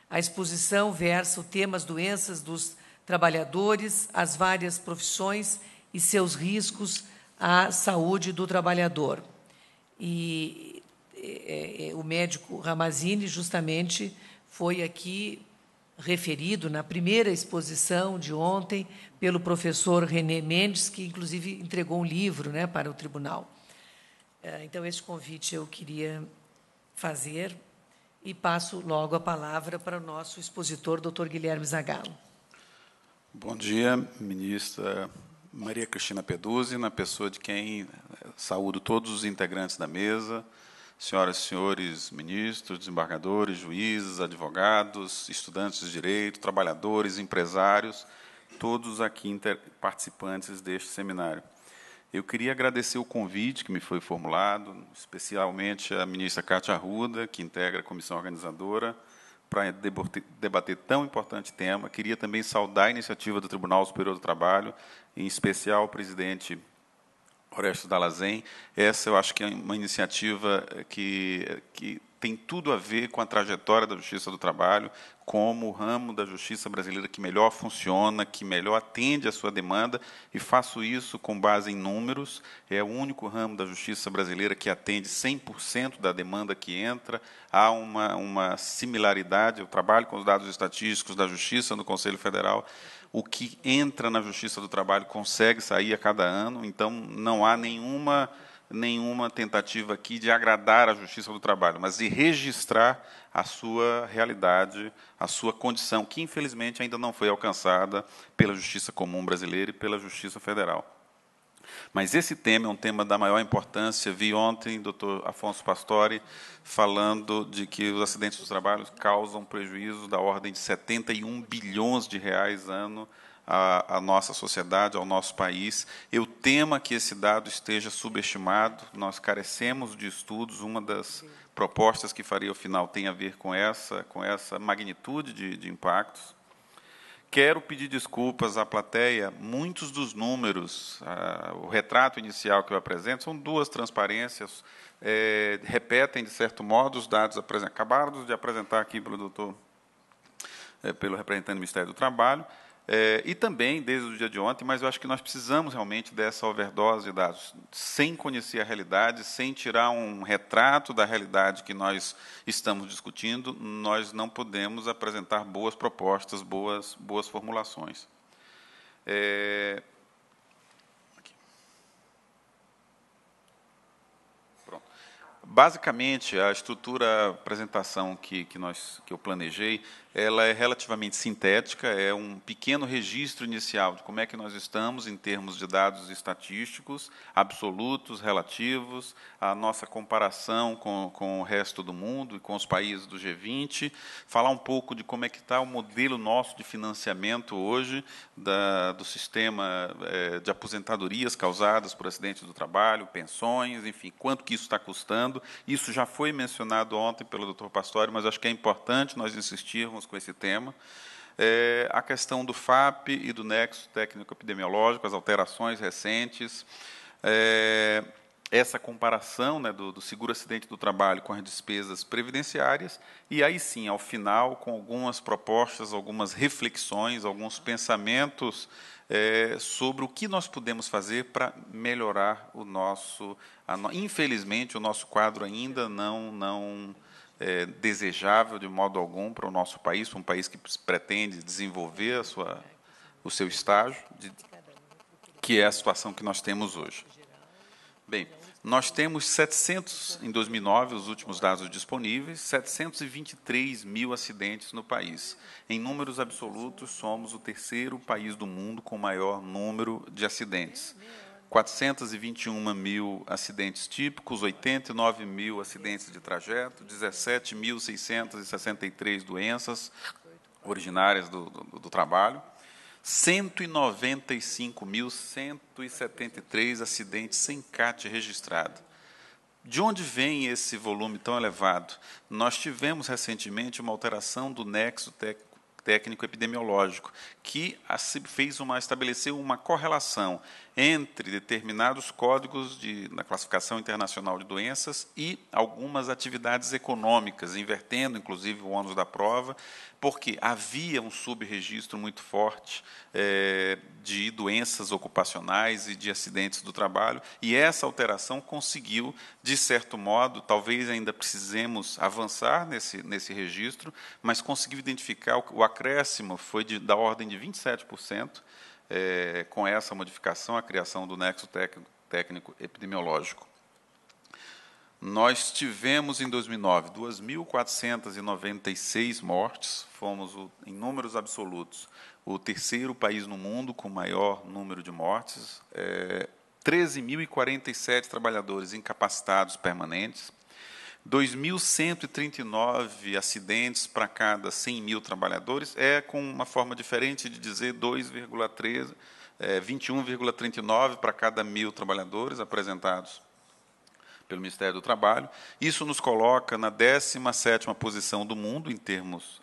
A exposição versa o tema as doenças dos trabalhadores, as várias profissões e seus riscos à saúde do trabalhador. E o médico Ramazzini, justamente, foi aqui referido na primeira exposição de ontem pelo professor René Mendes, que, inclusive, entregou um livro, né, para o tribunal. Então, esse convite eu queria fazer e passo logo a palavra para o nosso expositor, doutor Guilherme Zagallo. Bom dia, ministra Maria Cristina Peduzzi, na pessoa de quem saúdo todos os integrantes da mesa, senhoras e senhores ministros, desembargadores, juízes, advogados, estudantes de direito, trabalhadores, empresários, todos aqui participantes deste seminário. Eu queria agradecer o convite que me foi formulado, especialmente à ministra Cátia Arruda, que integra a comissão organizadora, para debater tão importante tema. Queria também saudar a iniciativa do Tribunal Superior do Trabalho, em especial o presidente Orestes Dallazen. Essa, eu acho que é uma iniciativa que tem tudo a ver com a trajetória da Justiça do Trabalho, como o ramo da justiça brasileira que melhor funciona, que melhor atende à sua demanda, e faço isso com base em números. É o único ramo da justiça brasileira que atende 100% da demanda que entra. Há uma similaridade, eu trabalho com os dados estatísticos da Justiça no Conselho Federal. O que entra na Justiça do Trabalho consegue sair a cada ano, então não há nenhuma tentativa aqui de agradar a Justiça do Trabalho, mas de registrar a sua realidade, a sua condição, que, infelizmente, ainda não foi alcançada pela Justiça Comum Brasileira e pela Justiça Federal. Mas esse tema é um tema da maior importância. Vi ontem o doutor Afonso Pastore falando de que os acidentes do trabalho causam prejuízos da ordem de 71 bilhões de reais ano à nossa sociedade, ao nosso país. Eu temo que esse dado esteja subestimado. Nós carecemos de estudos. Uma das propostas que farei ao final tem a ver com essa magnitude de impactos. Quero pedir desculpas à plateia. Muitos dos números, o retrato inicial que eu apresento, são duas transparências, repetem, de certo modo, os dados acabados de apresentar aqui pelo representante do Ministério do Trabalho, e também desde o dia de ontem, mas eu acho que nós precisamos realmente dessa overdose de dados, sem conhecer a realidade, sem tirar um retrato da realidade que nós estamos discutindo, nós não podemos apresentar boas propostas, boas formulações. Pronto. Basicamente, a estrutura, a apresentação que eu planejei, ela é relativamente sintética, é um pequeno registro inicial de como é que nós estamos em termos de dados estatísticos, absolutos, relativos, a nossa comparação com o resto do mundo e com os países do G20, falar um pouco de como é que está o modelo nosso de financiamento hoje do sistema de aposentadorias causadas por acidentes do trabalho, pensões, enfim, quanto que isso está custando. Isso já foi mencionado ontem pelo doutor Pastore, mas acho que é importante nós insistirmos com esse tema. A questão do FAP e do nexo técnico-epidemiológico, as alterações recentes, essa comparação, né, do seguro-acidente do trabalho com as despesas previdenciárias, e aí sim, ao final, com algumas propostas, algumas reflexões, alguns pensamentos sobre o que nós podemos fazer para melhorar o nosso... Infelizmente, o nosso quadro ainda não desejável de modo algum para o nosso país, para um país que pretende desenvolver o seu estágio, que é a situação que nós temos hoje. Bem, nós temos 700, em 2009, os últimos dados disponíveis, 723 mil acidentes no país. Em números absolutos, somos o terceiro país do mundo com maior número de acidentes. 421 mil acidentes típicos, 89 mil acidentes de trajeto, 17.663 doenças originárias do trabalho, 195.173 acidentes sem CAT registrado. De onde vem esse volume tão elevado? Nós tivemos recentemente uma alteração do nexo técnico-epidemiológico, que estabeleceu uma correlação entre determinados códigos na classificação internacional de doenças e algumas atividades econômicas, invertendo, inclusive, o ônus da prova, porque havia um subregistro muito forte de doenças ocupacionais e de acidentes do trabalho, e essa alteração conseguiu, de certo modo, talvez ainda precisemos avançar nesse registro, mas conseguiu identificar o acréscimo foi da ordem de 27%, com essa modificação, a criação do nexo técnico epidemiológico. Nós tivemos, em 2009, 2.496 mortes, fomos, em números absolutos, o terceiro país no mundo com maior número de mortes, 13.047 trabalhadores incapacitados permanentes, 2.139 acidentes para cada 100 mil trabalhadores, com uma forma diferente de dizer 21,39 para cada 1.000 trabalhadores apresentados pelo Ministério do Trabalho. Isso nos coloca na 17ª posição do mundo, em termos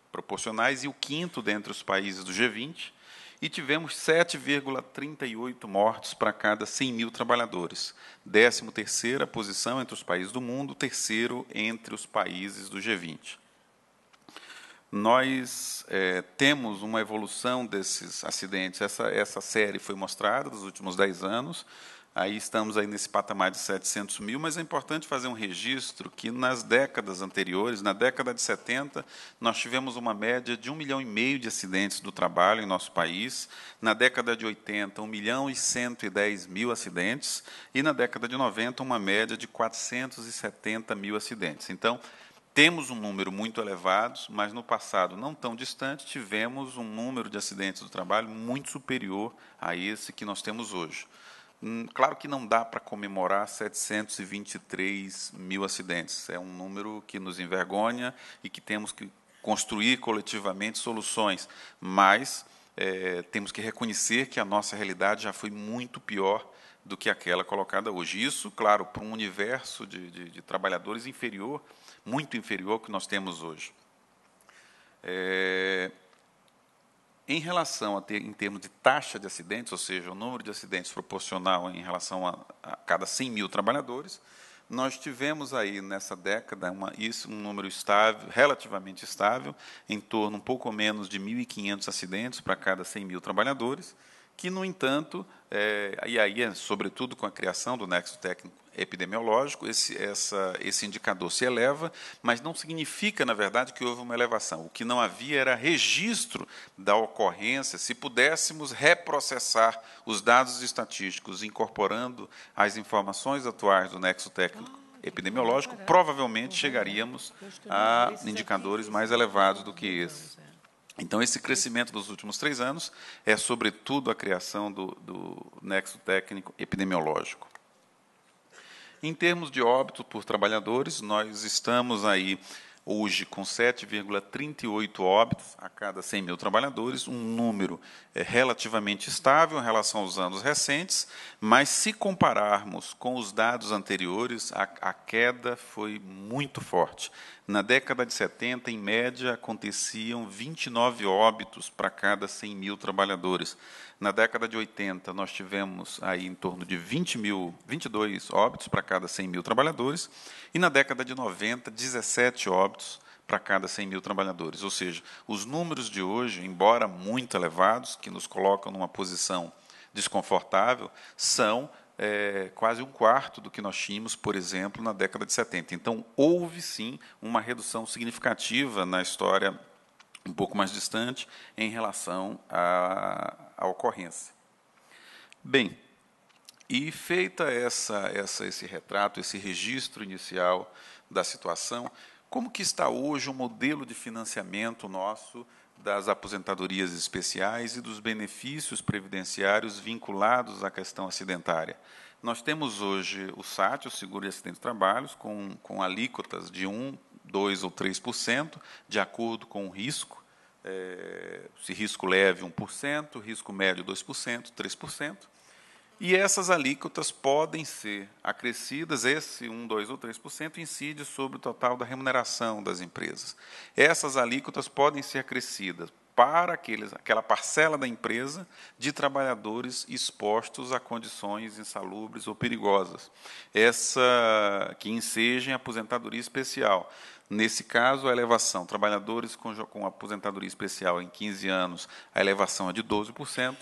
proporcionais, e o quinto dentre os países do G20. e tivemos 7,38 mortos para cada 100 mil trabalhadores. 13ª posição entre os países do mundo, terceiro entre os países do G20. Nós temos uma evolução desses acidentes. Essa série foi mostrada nos últimos 10 anos. Aí estamos aí nesse patamar de 700 mil, mas é importante fazer um registro que nas décadas anteriores, na década de 70, nós tivemos uma média de 1,5 milhão de acidentes do trabalho em nosso país, na década de 80, 1.110.000 acidentes, e na década de 90, uma média de 470 mil acidentes. Então, temos um número muito elevado, mas no passado não tão distante, tivemos um número de acidentes do trabalho muito superior a esse que nós temos hoje. Claro que não dá para comemorar 723 mil acidentes. É um número que nos envergonha e que temos que construir coletivamente soluções. Mas temos que reconhecer que a nossa realidade já foi muito pior do que aquela colocada hoje. Isso, claro, para um universo de trabalhadores inferior, muito inferior ao que nós temos hoje. Em relação em termos de taxa de acidentes, ou seja, o número de acidentes proporcional em relação a cada 100 mil trabalhadores, nós tivemos aí nessa década um número estável, relativamente estável, em torno um pouco menos de 1.500 acidentes para cada 100 mil trabalhadores, que, no entanto, e aí, sobretudo com a criação do nexo técnico epidemiológico, esse indicador se eleva, mas não significa, na verdade, que houve uma elevação. O que não havia era registro da ocorrência. Se pudéssemos reprocessar os dados estatísticos, incorporando as informações atuais do nexo técnico epidemiológico, provavelmente chegaríamos a indicadores mais elevados do que esses. Então, esse crescimento dos últimos 3 anos é, sobretudo, a criação do nexo técnico epidemiológico. Em termos de óbito por trabalhadores, nós estamos aí hoje com 7,38 óbitos a cada 100 mil trabalhadores, um número relativamente estável em relação aos anos recentes, mas se compararmos com os dados anteriores, a queda foi muito forte. Na década de 70, em média, aconteciam 29 óbitos para cada 100 mil trabalhadores. Na década de 80, nós tivemos aí em torno de 22 óbitos para cada 100 mil trabalhadores, e na década de 90, 17 óbitos para cada 100 mil trabalhadores. Ou seja, os números de hoje, embora muito elevados, que nos colocam numa posição desconfortável, são quase um quarto do que nós tínhamos, por exemplo, na década de 70. Então, houve, sim, uma redução significativa na história um pouco mais distante em relação à ocorrência. Bem, e feita esse retrato, esse registro inicial da situação, como que está hoje o modelo de financiamento nosso das aposentadorias especiais e dos benefícios previdenciários vinculados à questão acidentária? Nós temos hoje o SAT, o Seguro de Acidente de Trabalho, com alíquotas de 1%, 2% ou 3%, de acordo com o risco. Se risco leve, 1%, risco médio, 2%, 3%. E essas alíquotas podem ser acrescidas, esse 1%, 2% ou 3% incide sobre o total da remuneração das empresas. Essas alíquotas podem ser acrescidas para aquela parcela da empresa de trabalhadores expostos a condições insalubres ou perigosas, que ensejem aposentadoria especial. Nesse caso, a elevação, trabalhadores com aposentadoria especial em 15 anos, a elevação é de 12%,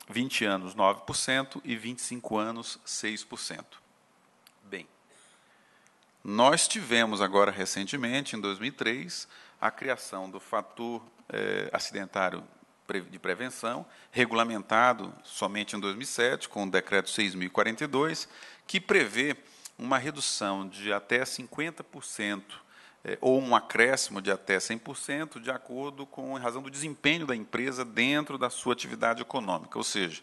20 anos, 9%, e 25 anos, 6%. Bem, nós tivemos agora, recentemente, em 2003, a criação do fator acidentário de prevenção, regulamentado somente em 2007, com o Decreto 6.042, que prevê uma redução de até 50%, ou um acréscimo de até 100%, de acordo com a razão do desempenho da empresa dentro da sua atividade econômica. Ou seja,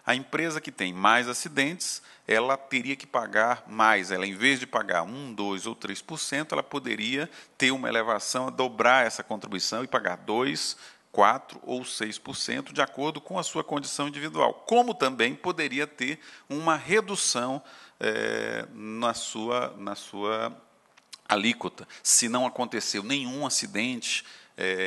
a empresa que tem mais acidentes, ela teria que pagar mais. Ela, em vez de pagar 1%, 2% ou 3%, ela poderia ter uma elevação, a dobrar essa contribuição e pagar 2%, 4% ou 6%, de acordo com a sua condição individual. Como também poderia ter uma redução na sua alíquota, se não aconteceu nenhum acidente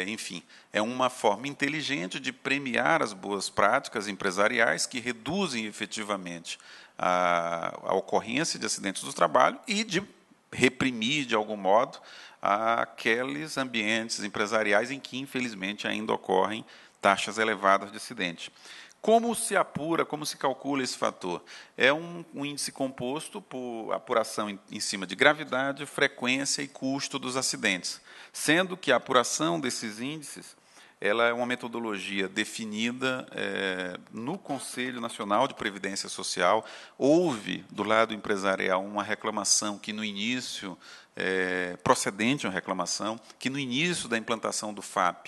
enfim, é uma forma inteligente de premiar as boas práticas empresariais que reduzem efetivamente a ocorrência de acidentes do trabalho e de reprimir, de algum modo, aqueles ambientes empresariais em que, infelizmente, ainda ocorrem taxas elevadas de acidente. Como se apura, como se calcula esse fator? É um índice composto por apuração em cima de gravidade, frequência e custo dos acidentes, sendo que a apuração desses índices ela é uma metodologia definida no Conselho Nacional de Previdência Social. Houve, do lado empresarial, uma reclamação que, no início, procedente uma reclamação, que, no início da implantação do FAP,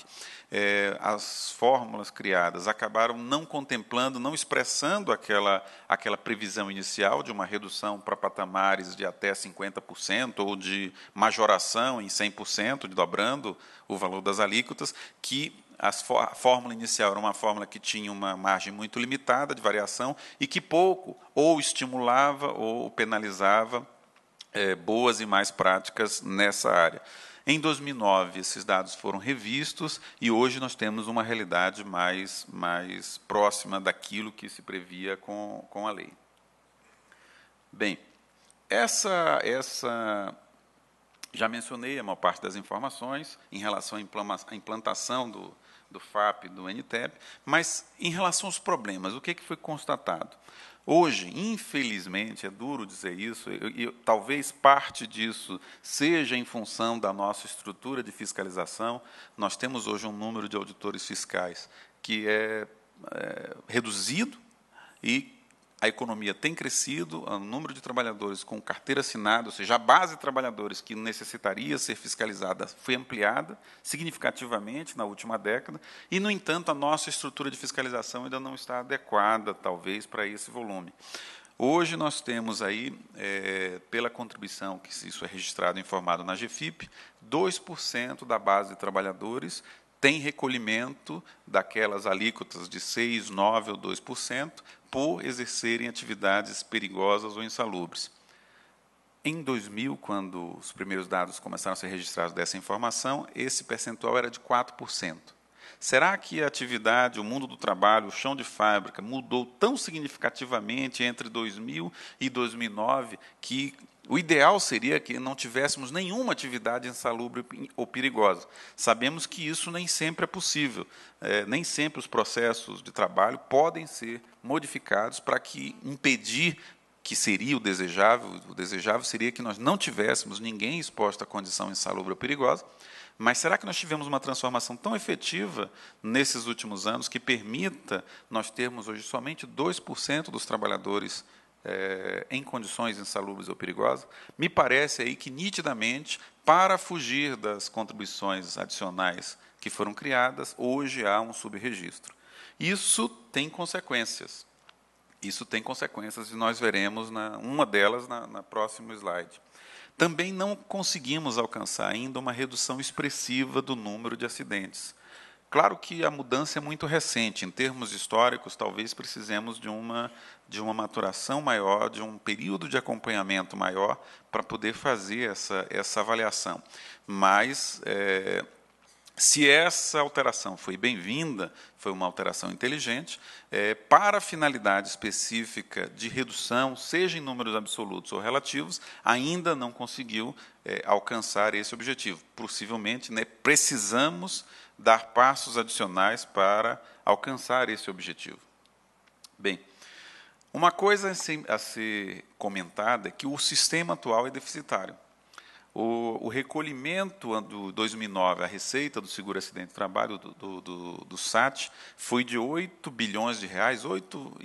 as fórmulas criadas acabaram não contemplando, não expressando aquela previsão inicial de uma redução para patamares de até 50% ou de majoração em 100%, dobrando o valor das alíquotas, que a fórmula inicial era uma fórmula que tinha uma margem muito limitada de variação e que pouco ou estimulava ou penalizava boas e mais práticas nessa área. Em 2009, esses dados foram revistos e hoje nós temos uma realidade mais próxima daquilo que se previa com a lei. Bem, já mencionei a maior parte das informações em relação à implantação do FAP, do NTEP, mas em relação aos problemas, o que foi constatado? Hoje, infelizmente, é duro dizer isso, e talvez parte disso seja em função da nossa estrutura de fiscalização. Nós temos hoje um número de auditores fiscais que é reduzido e a economia tem crescido, o número de trabalhadores com carteira assinada, ou seja, a base de trabalhadores que necessitaria ser fiscalizada foi ampliada significativamente na última década, e, no entanto, a nossa estrutura de fiscalização ainda não está adequada, talvez, para esse volume. Hoje nós temos aí, pela contribuição, que isso é registrado e informado na GFIP, 2% da base de trabalhadores tem recolhimento daquelas alíquotas de 6%, 9% ou 2%, por exercerem atividades perigosas ou insalubres. Em 2000, quando os primeiros dados começaram a ser registrados dessa informação, esse percentual era de 4%. Será que a atividade, o mundo do trabalho, o chão de fábrica, mudou tão significativamente entre 2000 e 2009 que o ideal seria que não tivéssemos nenhuma atividade insalubre ou perigosa? Sabemos que isso nem sempre é possível. Nem sempre os processos de trabalho podem ser modificados para que impedir, que seria o desejável seria que nós não tivéssemos ninguém exposto à condição insalubre ou perigosa. Mas será que nós tivemos uma transformação tão efetiva nesses últimos anos que permita nós termos hoje somente 2% dos trabalhadores em condições insalubres ou perigosas? Me parece aí que, nitidamente, para fugir das contribuições adicionais que foram criadas, hoje há um subregistro. Isso tem consequências. Isso tem consequências e nós veremos uma delas na próximo slide. Também não conseguimos alcançar ainda uma redução expressiva do número de acidentes. Claro que a mudança é muito recente. Em termos históricos, talvez precisemos de uma maturação maior, de um período de acompanhamento maior para poder fazer essa avaliação. Mas, se essa alteração foi bem-vinda, foi uma alteração inteligente, para a finalidade específica de redução, seja em números absolutos ou relativos, ainda não conseguiu alcançar esse objetivo. Possivelmente, precisamos dar passos adicionais para alcançar esse objetivo. Bem, uma coisa a ser comentada é que o sistema atual é deficitário. O recolhimento do 2009, a receita do seguro-acidente de trabalho, do SAT, foi de 8 bilhões de reais, 8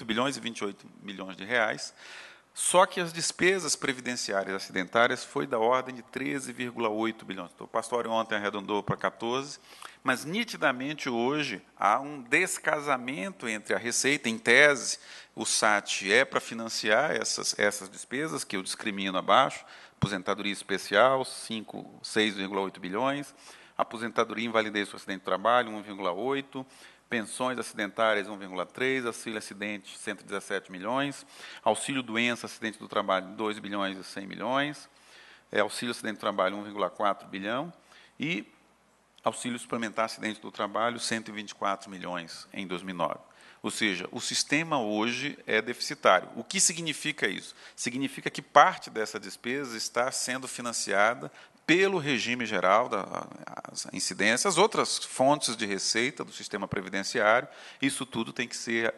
bilhões e 28 milhões de reais, só que as despesas previdenciárias acidentárias foi da ordem de 13,8 bilhões. Então, o Pastório ontem arredondou para 14, mas, nitidamente, hoje, há um descasamento entre a receita, em tese, o SAT é para financiar essas despesas, que eu discrimino abaixo, aposentadoria especial, 6,8 bilhões, aposentadoria e invalidez por acidente de trabalho, 1,8, pensões acidentárias, 1,3, auxílio acidente, 117 milhões, auxílio doença, acidente do trabalho, 2 bilhões e 100 milhões, auxílio acidente do trabalho, 1,4 bilhão, E auxílio suplementar acidente do trabalho, 124 milhões em 2009. Ou seja, o sistema hoje é deficitário. O que significa isso? Significa que parte dessa despesa está sendo financiada pelo regime geral das incidências, outras fontes de receita do sistema previdenciário. Isso tudo tem que ser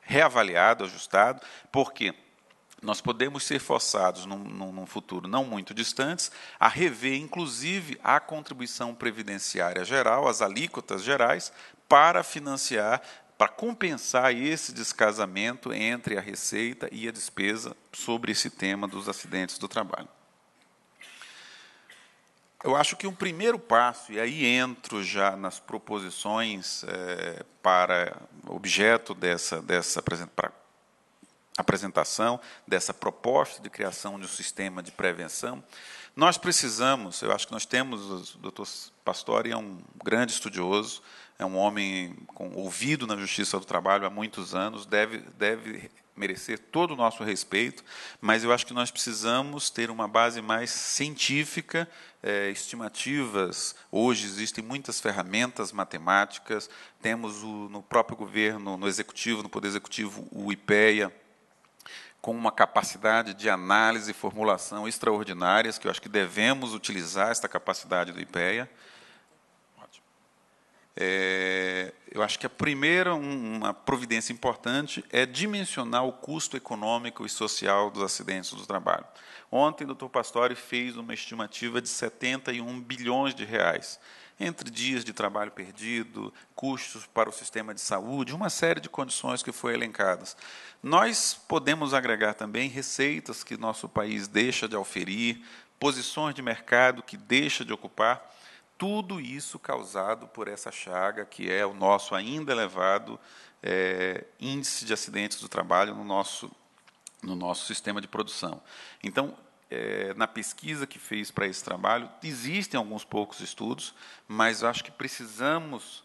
reavaliado, ajustado, porque nós podemos ser forçados, num futuro não muito distante, a rever, inclusive, a contribuição previdenciária geral, as alíquotas gerais, para financiar, para compensar esse descasamento entre a receita e a despesa sobre esse tema dos acidentes do trabalho. Eu acho que um primeiro passo, e aí entro já nas proposições para objeto dessa apresentação, dessa proposta de criação de um sistema de prevenção, nós precisamos, eu acho que nós temos, o doutor Pastore é um grande estudioso, é um homem ouvido na Justiça do Trabalho há muitos anos, deve merecer todo o nosso respeito, mas eu acho que nós precisamos ter uma base mais científica, estimativas. Hoje existem muitas ferramentas matemáticas, temos no próprio governo, no executivo, no Poder Executivo, o IPEA, com uma capacidade de análise e formulação extraordinárias, que eu acho que devemos utilizar esta capacidade do IPEA. Eu acho que a primeira, uma providência importante, é dimensionar o custo econômico e social dos acidentes do trabalho. Ontem, o doutor Pastore fez uma estimativa de 71 bilhões de reais, entre dias de trabalho perdido, custos para o sistema de saúde, uma série de condições que foram elencadas. Nós podemos agregar também receitas que nosso país deixa de auferir, posições de mercado que deixa de ocupar, tudo isso causado por essa chaga, que é o nosso ainda elevado índice de acidentes do trabalho no nosso sistema de produção. Então, na pesquisa que fez para esse trabalho, existem alguns poucos estudos, mas acho que precisamos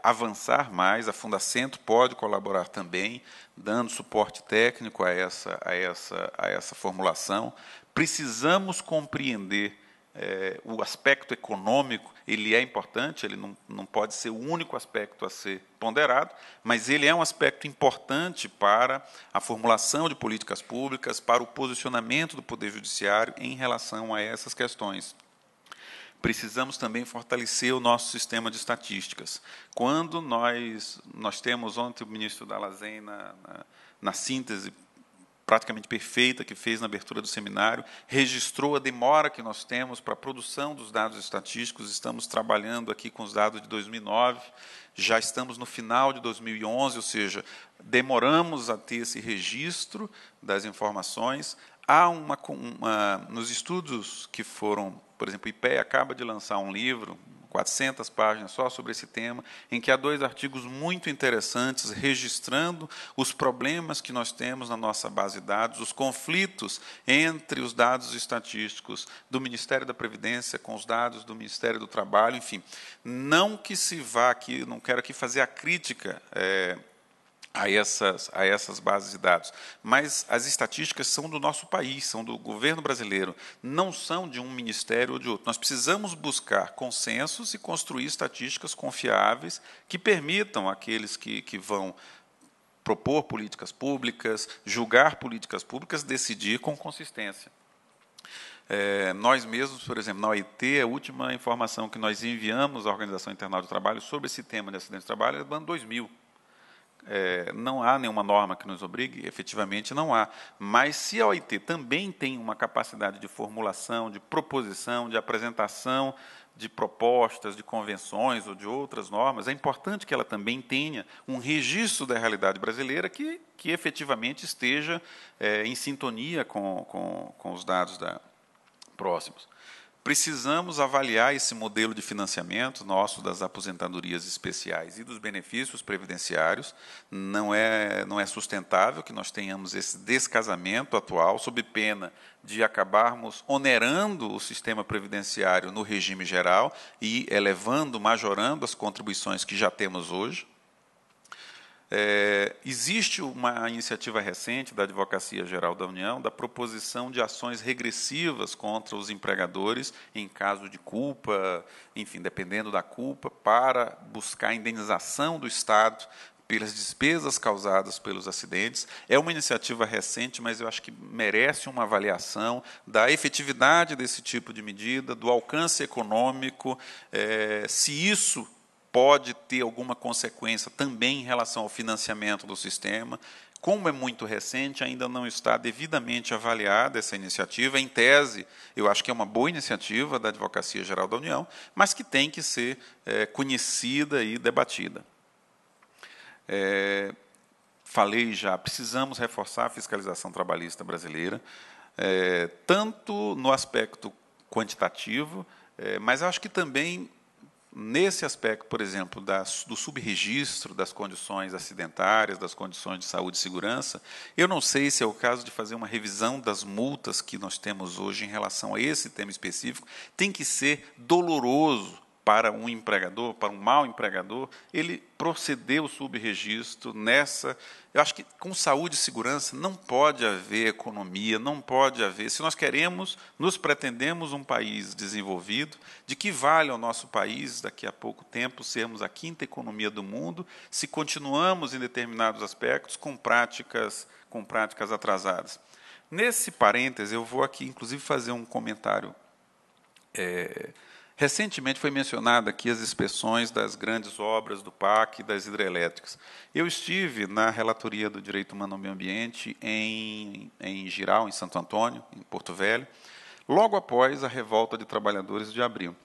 avançar mais. A Fundacentro pode colaborar também, dando suporte técnico a essa formulação. Precisamos compreender o aspecto econômico. Ele é importante, ele não pode ser o único aspecto a ser ponderado, mas ele é um aspecto importante para a formulação de políticas públicas, para o posicionamento do Poder Judiciário em relação a essas questões. Precisamos também fortalecer o nosso sistema de estatísticas. Quando nós temos, ontem o ministro Dallazen, na síntese praticamente perfeita que fez na abertura do seminário, registrou a demora que nós temos para a produção dos dados estatísticos. Estamos trabalhando aqui com os dados de 2009, já estamos no final de 2011, ou seja, demoramos a ter esse registro das informações. Há nos estudos que foram, por exemplo, o IPEA acaba de lançar um livro, 400 páginas só sobre esse tema, em que há 2 artigos muito interessantes registrando os problemas que nós temos na nossa base de dados, os conflitos entre os dados estatísticos do Ministério da Previdência com os dados do Ministério do Trabalho, enfim. Não que se vá aqui, não quero aqui fazer a crítica a essas bases de dados, mas as estatísticas são do nosso país, são do governo brasileiro, não são de um ministério ou de outro. Nós precisamos buscar consensos e construir estatísticas confiáveis que permitam àqueles que vão propor políticas públicas, julgar políticas públicas, decidir com consistência. Nós mesmos, por exemplo, na OIT, a última informação que nós enviamos à Organização Internacional do Trabalho sobre esse tema de acidente de trabalho é do ano 2000. Não há nenhuma norma que nos obrigue, efetivamente não há. Mas se a OIT também tem uma capacidade de formulação, de proposição, de apresentação de propostas, de convenções ou de outras normas, é importante que ela também tenha um registro da realidade brasileira que efetivamente esteja em sintonia com os dados próximos. Precisamos avaliar esse modelo de financiamento nosso das aposentadorias especiais e dos benefícios previdenciários. Não é sustentável que nós tenhamos esse descasamento atual, sob pena de acabarmos onerando o sistema previdenciário no regime geral e elevando, majorando as contribuições que já temos hoje. Existe uma iniciativa recente da Advocacia Geral da União da proposição de ações regressivas contra os empregadores em caso de culpa, enfim, dependendo da culpa, para buscar a indenização do Estado pelas despesas causadas pelos acidentes. É uma iniciativa recente, mas eu acho que merece uma avaliação da efetividade desse tipo de medida, do alcance econômico, se isso pode ter alguma consequência também em relação ao financiamento do sistema. Como é muito recente, ainda não está devidamente avaliada essa iniciativa. Em tese, eu acho que é uma boa iniciativa da Advocacia Geral da União, mas que tem que ser conhecida e debatida. Falei já, precisamos reforçar a fiscalização trabalhista brasileira, tanto no aspecto quantitativo, mas acho que também nesse aspecto, por exemplo, do subregistro das condições acidentárias, das condições de saúde e segurança. Eu não sei se é o caso de fazer uma revisão das multas que nós temos hoje em relação a esse tema específico. Tem que ser doloroso para um empregador, para um mau empregador, ele proceder o subregistro nessa. Eu acho que com saúde e segurança não pode haver economia, não pode haver. Se nós nos pretendemos um país desenvolvido, de que vale ao nosso país, daqui a pouco tempo, sermos a 5ª economia do mundo, se continuamos em determinados aspectos com práticas atrasadas. Nesse parêntese, eu vou aqui, inclusive, fazer um comentário. Recentemente foi mencionado aqui as inspeções das grandes obras do PAC e das hidrelétricas. Eu estive na relatoria do Direito Humano ao Meio Ambiente em Jirau, em Santo Antônio, em Porto Velho, logo após a revolta de trabalhadores de abril.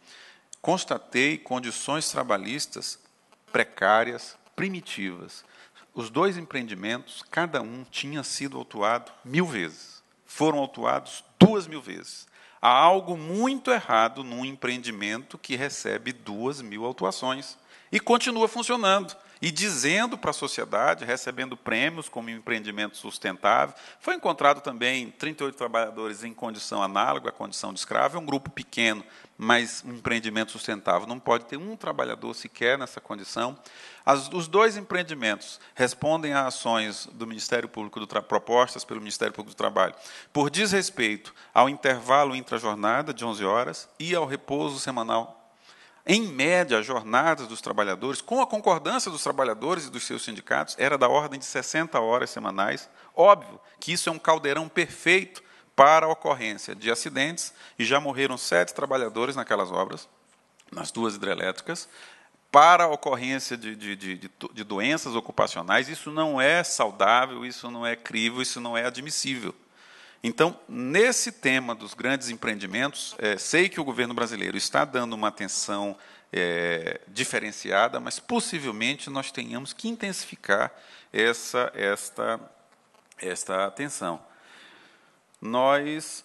Constatei condições trabalhistas precárias, primitivas. Os 2 empreendimentos, cada um tinha sido autuado 1000 vezes. Foram autuados 2000 vezes. Há algo muito errado num empreendimento que recebe 2000 autuações e continua funcionando e dizendo para a sociedade, recebendo prêmios como empreendimento sustentável. Foi encontrado também 38 trabalhadores em condição análoga à condição de escravo. É um grupo pequeno, mas um empreendimento sustentável. Não pode ter um trabalhador sequer nessa condição. Os 2 empreendimentos respondem a ações do Ministério Público propostas pelo Ministério Público do Trabalho por desrespeito ao intervalo intrajornada de 11 horas e ao repouso semanal. Em média, as jornadas dos trabalhadores, com a concordância dos trabalhadores e dos seus sindicatos, era da ordem de 60 horas semanais. Óbvio que isso é um caldeirão perfeito para a ocorrência de acidentes, e já morreram 7 trabalhadores naquelas obras, nas 2 hidrelétricas, para a ocorrência de doenças ocupacionais. Isso não é saudável, isso não é crível, isso não é admissível. Então, nesse tema dos grandes empreendimentos, sei que o governo brasileiro está dando uma atenção diferenciada, mas possivelmente nós tenhamos que intensificar esta atenção. Nós,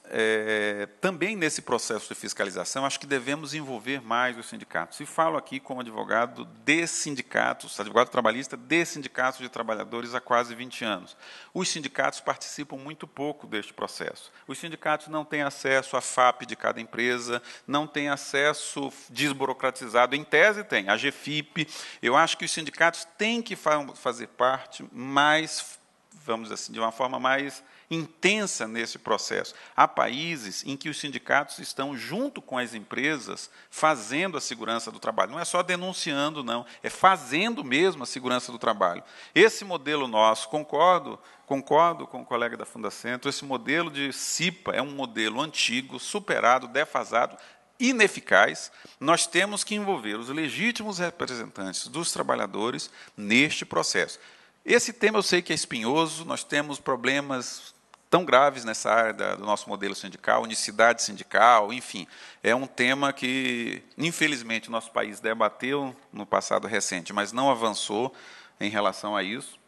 também nesse processo de fiscalização, acho que devemos envolver mais os sindicatos. E falo aqui como advogado de sindicatos, advogado trabalhista de sindicatos de trabalhadores há quase 20 anos. Os sindicatos participam muito pouco deste processo. Os sindicatos não têm acesso à FAP de cada empresa, não têm acesso desburocratizado. Em tese, tem a GFIP. Eu acho que os sindicatos têm que fazer parte mais, vamos dizer assim, de uma forma mais intensa nesse processo. Há países em que os sindicatos estão junto com as empresas fazendo a segurança do trabalho. Não é só denunciando, não, é fazendo mesmo a segurança do trabalho. Esse modelo nosso, concordo com o colega da Fundacentro, esse modelo de CIPA é um modelo antigo, superado, defasado, ineficaz. Nós temos que envolver os legítimos representantes dos trabalhadores neste processo. Esse tema eu sei que é espinhoso, nós temos problemas tão graves nessa área do nosso modelo sindical, unicidade sindical, enfim, é um tema que, infelizmente, o nosso país debateu no passado recente, mas não avançou em relação a isso.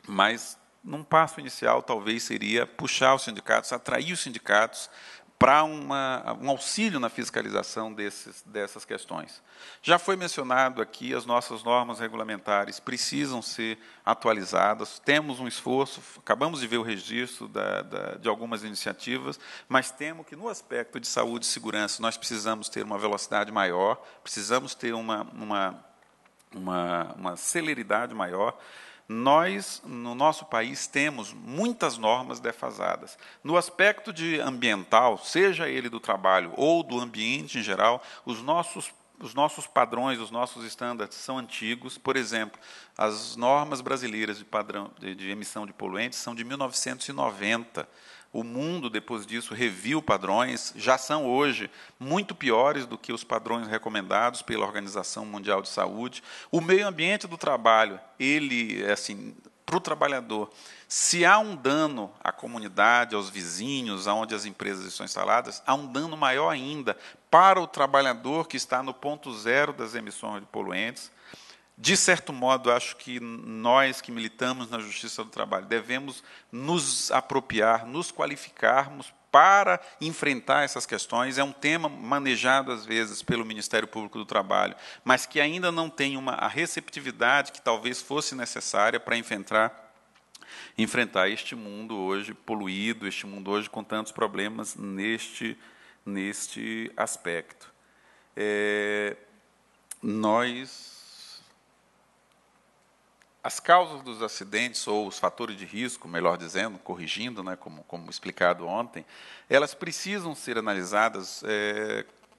Mas, num passo inicial, talvez seria puxar os sindicatos, atrair os sindicatos para um auxílio na fiscalização dessas questões. Já foi mencionado aqui, as nossas normas regulamentares precisam ser atualizadas, temos um esforço, acabamos de ver o registro de algumas iniciativas, mas temo que, no aspecto de saúde e segurança, nós precisamos ter uma velocidade maior, precisamos ter uma celeridade maior. Nós, no nosso país, temos muitas normas defasadas. No aspecto ambiental, seja ele do trabalho ou do ambiente em geral, os nossos padrões, os nossos estándares são antigos. Por exemplo, as normas brasileiras de emissão de poluentes são de 1990. O mundo, depois disso, reviu padrões, já são hoje muito piores do que os padrões recomendados pela Organização Mundial de Saúde. O meio ambiente do trabalho, ele, assim, para o trabalhador, se há um dano à comunidade, aos vizinhos, aonde as empresas estão instaladas, há um dano maior ainda para o trabalhador que está no ponto zero das emissões de poluentes. De certo modo, acho que nós que militamos na Justiça do Trabalho devemos nos apropriar, nos qualificarmos para enfrentar essas questões. É um tema manejado, às vezes, pelo Ministério Público do Trabalho, mas que ainda não tem a receptividade que talvez fosse necessária para enfrentar este mundo hoje poluído, este mundo hoje com tantos problemas neste aspecto. As causas dos acidentes, ou os fatores de risco, melhor dizendo, corrigindo, né, como explicado ontem, elas precisam ser analisadas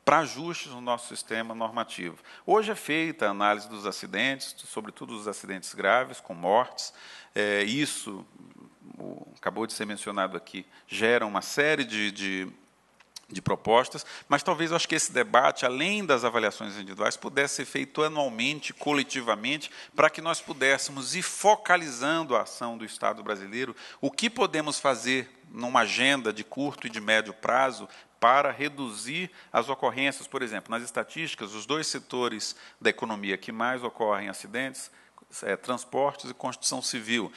para ajustes no nosso sistema normativo. Hoje é feita a análise dos acidentes, sobretudo os acidentes graves, com mortes. Isso, acabou de ser mencionado aqui, gera uma série de propostas, mas talvez eu acho que esse debate, além das avaliações individuais, pudesse ser feito anualmente, coletivamente, para que nós pudéssemos ir focalizando a ação do Estado brasileiro, o que podemos fazer numa agenda de curto e de médio prazo para reduzir as ocorrências. Por exemplo, nas estatísticas, os 2 setores da economia que mais ocorrem acidentes, transportes e construção civil.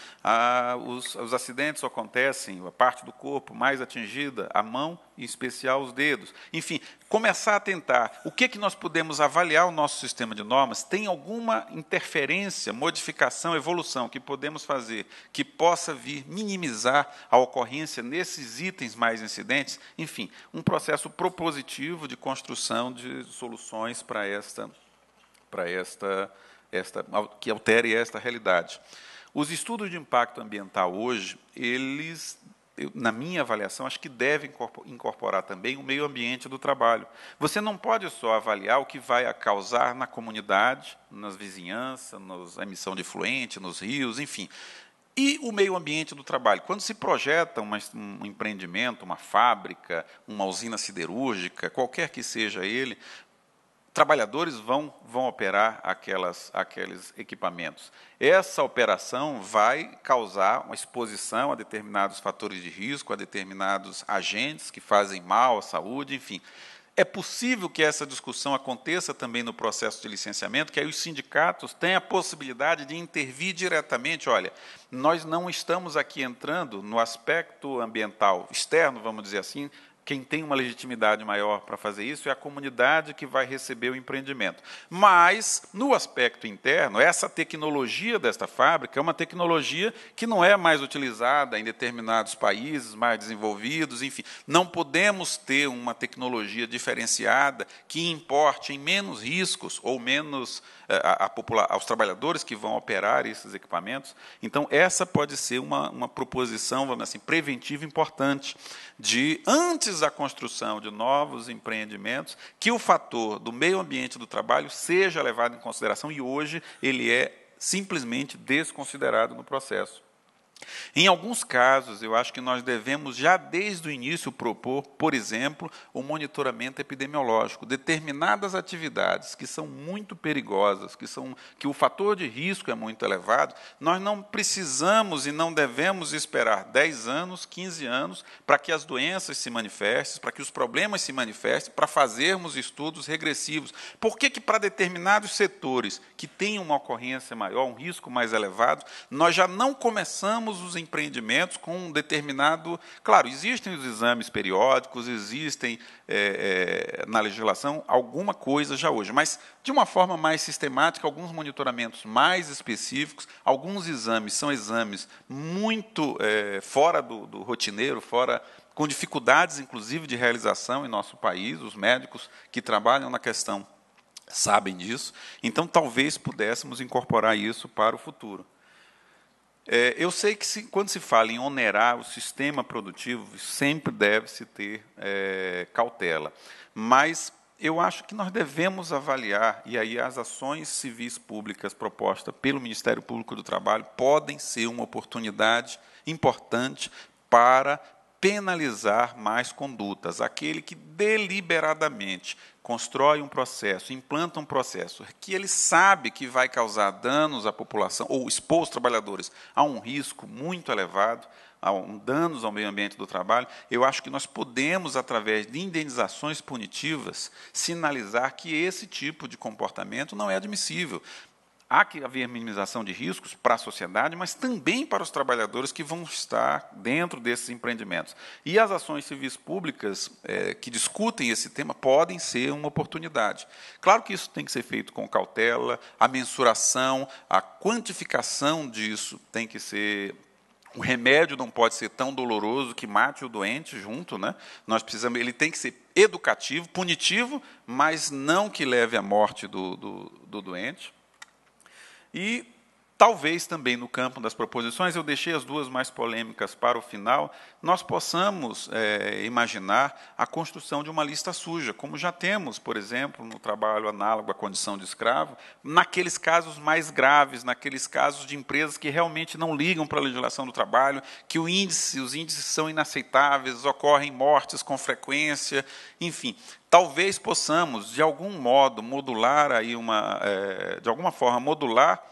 Os acidentes acontecem, a parte do corpo mais atingida, a mão, em especial os dedos. Enfim, começar a tentar o que nós podemos avaliar o nosso sistema de normas, tem alguma interferência, modificação, evolução que podemos fazer que possa vir minimizar a ocorrência nesses itens mais incidentes. Enfim, um processo propositivo de construção de soluções para que altere esta realidade. Os estudos de impacto ambiental hoje, na minha avaliação, acho que devem incorporar também o meio ambiente do trabalho. Você não pode só avaliar o que vai causar na comunidade, nas vizinhanças, na emissão de efluente, nos rios, enfim. E o meio ambiente do trabalho. Quando se projeta um empreendimento, uma fábrica, uma usina siderúrgica, qualquer que seja ele, trabalhadores vão operar aqueles equipamentos. Essa operação vai causar uma exposição a determinados fatores de risco, a determinados agentes que fazem mal à saúde, enfim. É possível que essa discussão aconteça também no processo de licenciamento, que aí os sindicatos têm a possibilidade de intervir diretamente. Olha, nós não estamos aqui entrando no aspecto ambiental externo, vamos dizer assim. Quem tem uma legitimidade maior para fazer isso é a comunidade que vai receber o empreendimento. Mas, no aspecto interno, essa tecnologia desta fábrica é uma tecnologia que não é mais utilizada em determinados países mais desenvolvidos, enfim. Não podemos ter uma tecnologia diferenciada que importe em menos riscos ou menos aos trabalhadores que vão operar esses equipamentos. Então, essa pode ser uma proposição, vamos dizer assim, preventiva importante, de, antes da construção de novos empreendimentos, que o fator do meio ambiente do trabalho seja levado em consideração, e hoje ele é simplesmente desconsiderado no processo. Em alguns casos, eu acho que nós devemos, já desde o início, propor, por exemplo, o monitoramento epidemiológico. Determinadas atividades que são muito perigosas, que o fator de risco é muito elevado, nós não precisamos e não devemos esperar 10 anos, 15 anos, para que as doenças se manifestem, para que os problemas se manifestem, para fazermos estudos regressivos. Por que para determinados setores que têm uma ocorrência maior, um risco mais elevado, nós já não começamos os empreendimentos com um determinado... Claro, existem os exames periódicos, existem na legislação alguma coisa já hoje, mas de uma forma mais sistemática, alguns monitoramentos mais específicos, alguns exames são exames muito fora do rotineiro, com dificuldades, inclusive, de realização em nosso país. Os médicos que trabalham na questão sabem disso, então talvez pudéssemos incorporar isso para o futuro. Eu sei que, quando se fala em onerar o sistema produtivo, sempre deve-se ter cautela. Mas eu acho que nós devemos avaliar, e aí as ações civis públicas propostas pelo Ministério Público do Trabalho podem ser uma oportunidade importante para penalizar mais condutas. Aquele que deliberadamente constrói um processo, implanta um processo, que ele sabe que vai causar danos à população, ou expor os trabalhadores a um risco muito elevado, a danos ao meio ambiente do trabalho, eu acho que nós podemos, através de indenizações punitivas, sinalizar que esse tipo de comportamento não é admissível. Há que haver minimização de riscos para a sociedade, mas também para os trabalhadores que vão estar dentro desses empreendimentos. E as ações civis públicas que discutem esse tema podem ser uma oportunidade. Claro que isso tem que ser feito com cautela, a mensuração, a quantificação disso tem que ser... O remédio não pode ser tão doloroso que mate o doente junto, né? Nós precisamos, ele tem que ser educativo, punitivo, mas não que leve à morte do doente. E talvez também no campo das proposições, eu deixei as duas mais polêmicas para o final, nós possamos imaginar a construção de uma lista suja, como já temos, por exemplo, no trabalho análogo à condição de escravo, naqueles casos mais graves, naqueles casos de empresas que realmente não ligam para a legislação do trabalho, que os índices são inaceitáveis, ocorrem mortes com frequência, enfim. Talvez possamos, de algum modo, modular aí de alguma forma, modular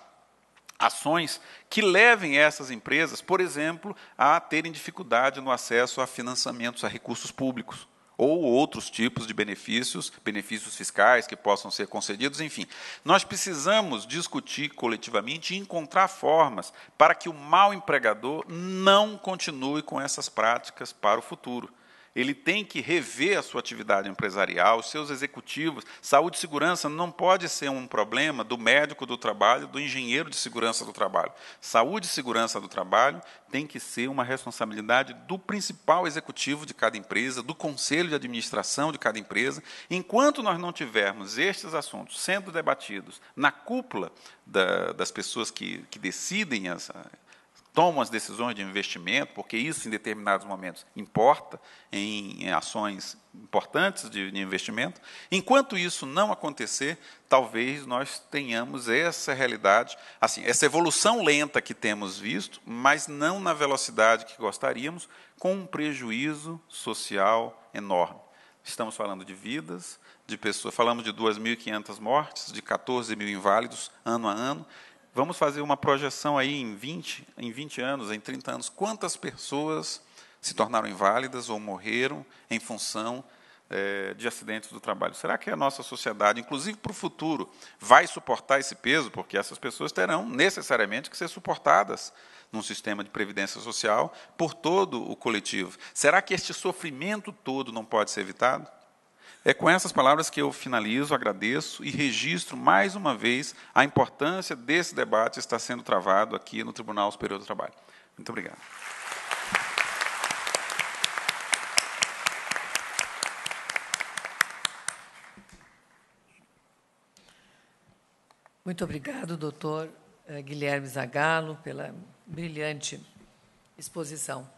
ações que levem essas empresas, por exemplo, a terem dificuldade no acesso a financiamentos, a recursos públicos, ou outros tipos de benefícios fiscais que possam ser concedidos, enfim. Nós precisamos discutir coletivamente e encontrar formas para que o mau empregador não continue com essas práticas para o futuro. Ele tem que rever a sua atividade empresarial, os seus executivos. Saúde e segurança não pode ser um problema do médico do trabalho, do engenheiro de segurança do trabalho. Saúde e segurança do trabalho tem que ser uma responsabilidade do principal executivo de cada empresa, do conselho de administração de cada empresa. Enquanto nós não tivermos estes assuntos sendo debatidos na cúpula das pessoas que decidem tomam as decisões de investimento, porque isso, em determinados momentos, importa em ações importantes de investimento. Enquanto isso não acontecer, talvez nós tenhamos essa realidade, assim, essa evolução lenta que temos visto, mas não na velocidade que gostaríamos, com um prejuízo social enorme. Estamos falando de vidas, de pessoas, falamos de 2.500 mortes, de 14 mil inválidos, ano a ano. Vamos fazer uma projeção aí em 20 anos, em 30 anos, quantas pessoas se tornaram inválidas ou morreram em função de acidentes do trabalho. Será que a nossa sociedade, inclusive para o futuro, vai suportar esse peso? Porque essas pessoas terão necessariamente que ser suportadas num sistema de previdência social por todo o coletivo. Será que este sofrimento todo não pode ser evitado? É com essas palavras que eu finalizo, agradeço e registro mais uma vez a importância desse debate estar sendo travado aqui no Tribunal Superior do Trabalho. Muito obrigado. Muito obrigado, doutor Guilherme Zagalo, pela brilhante exposição.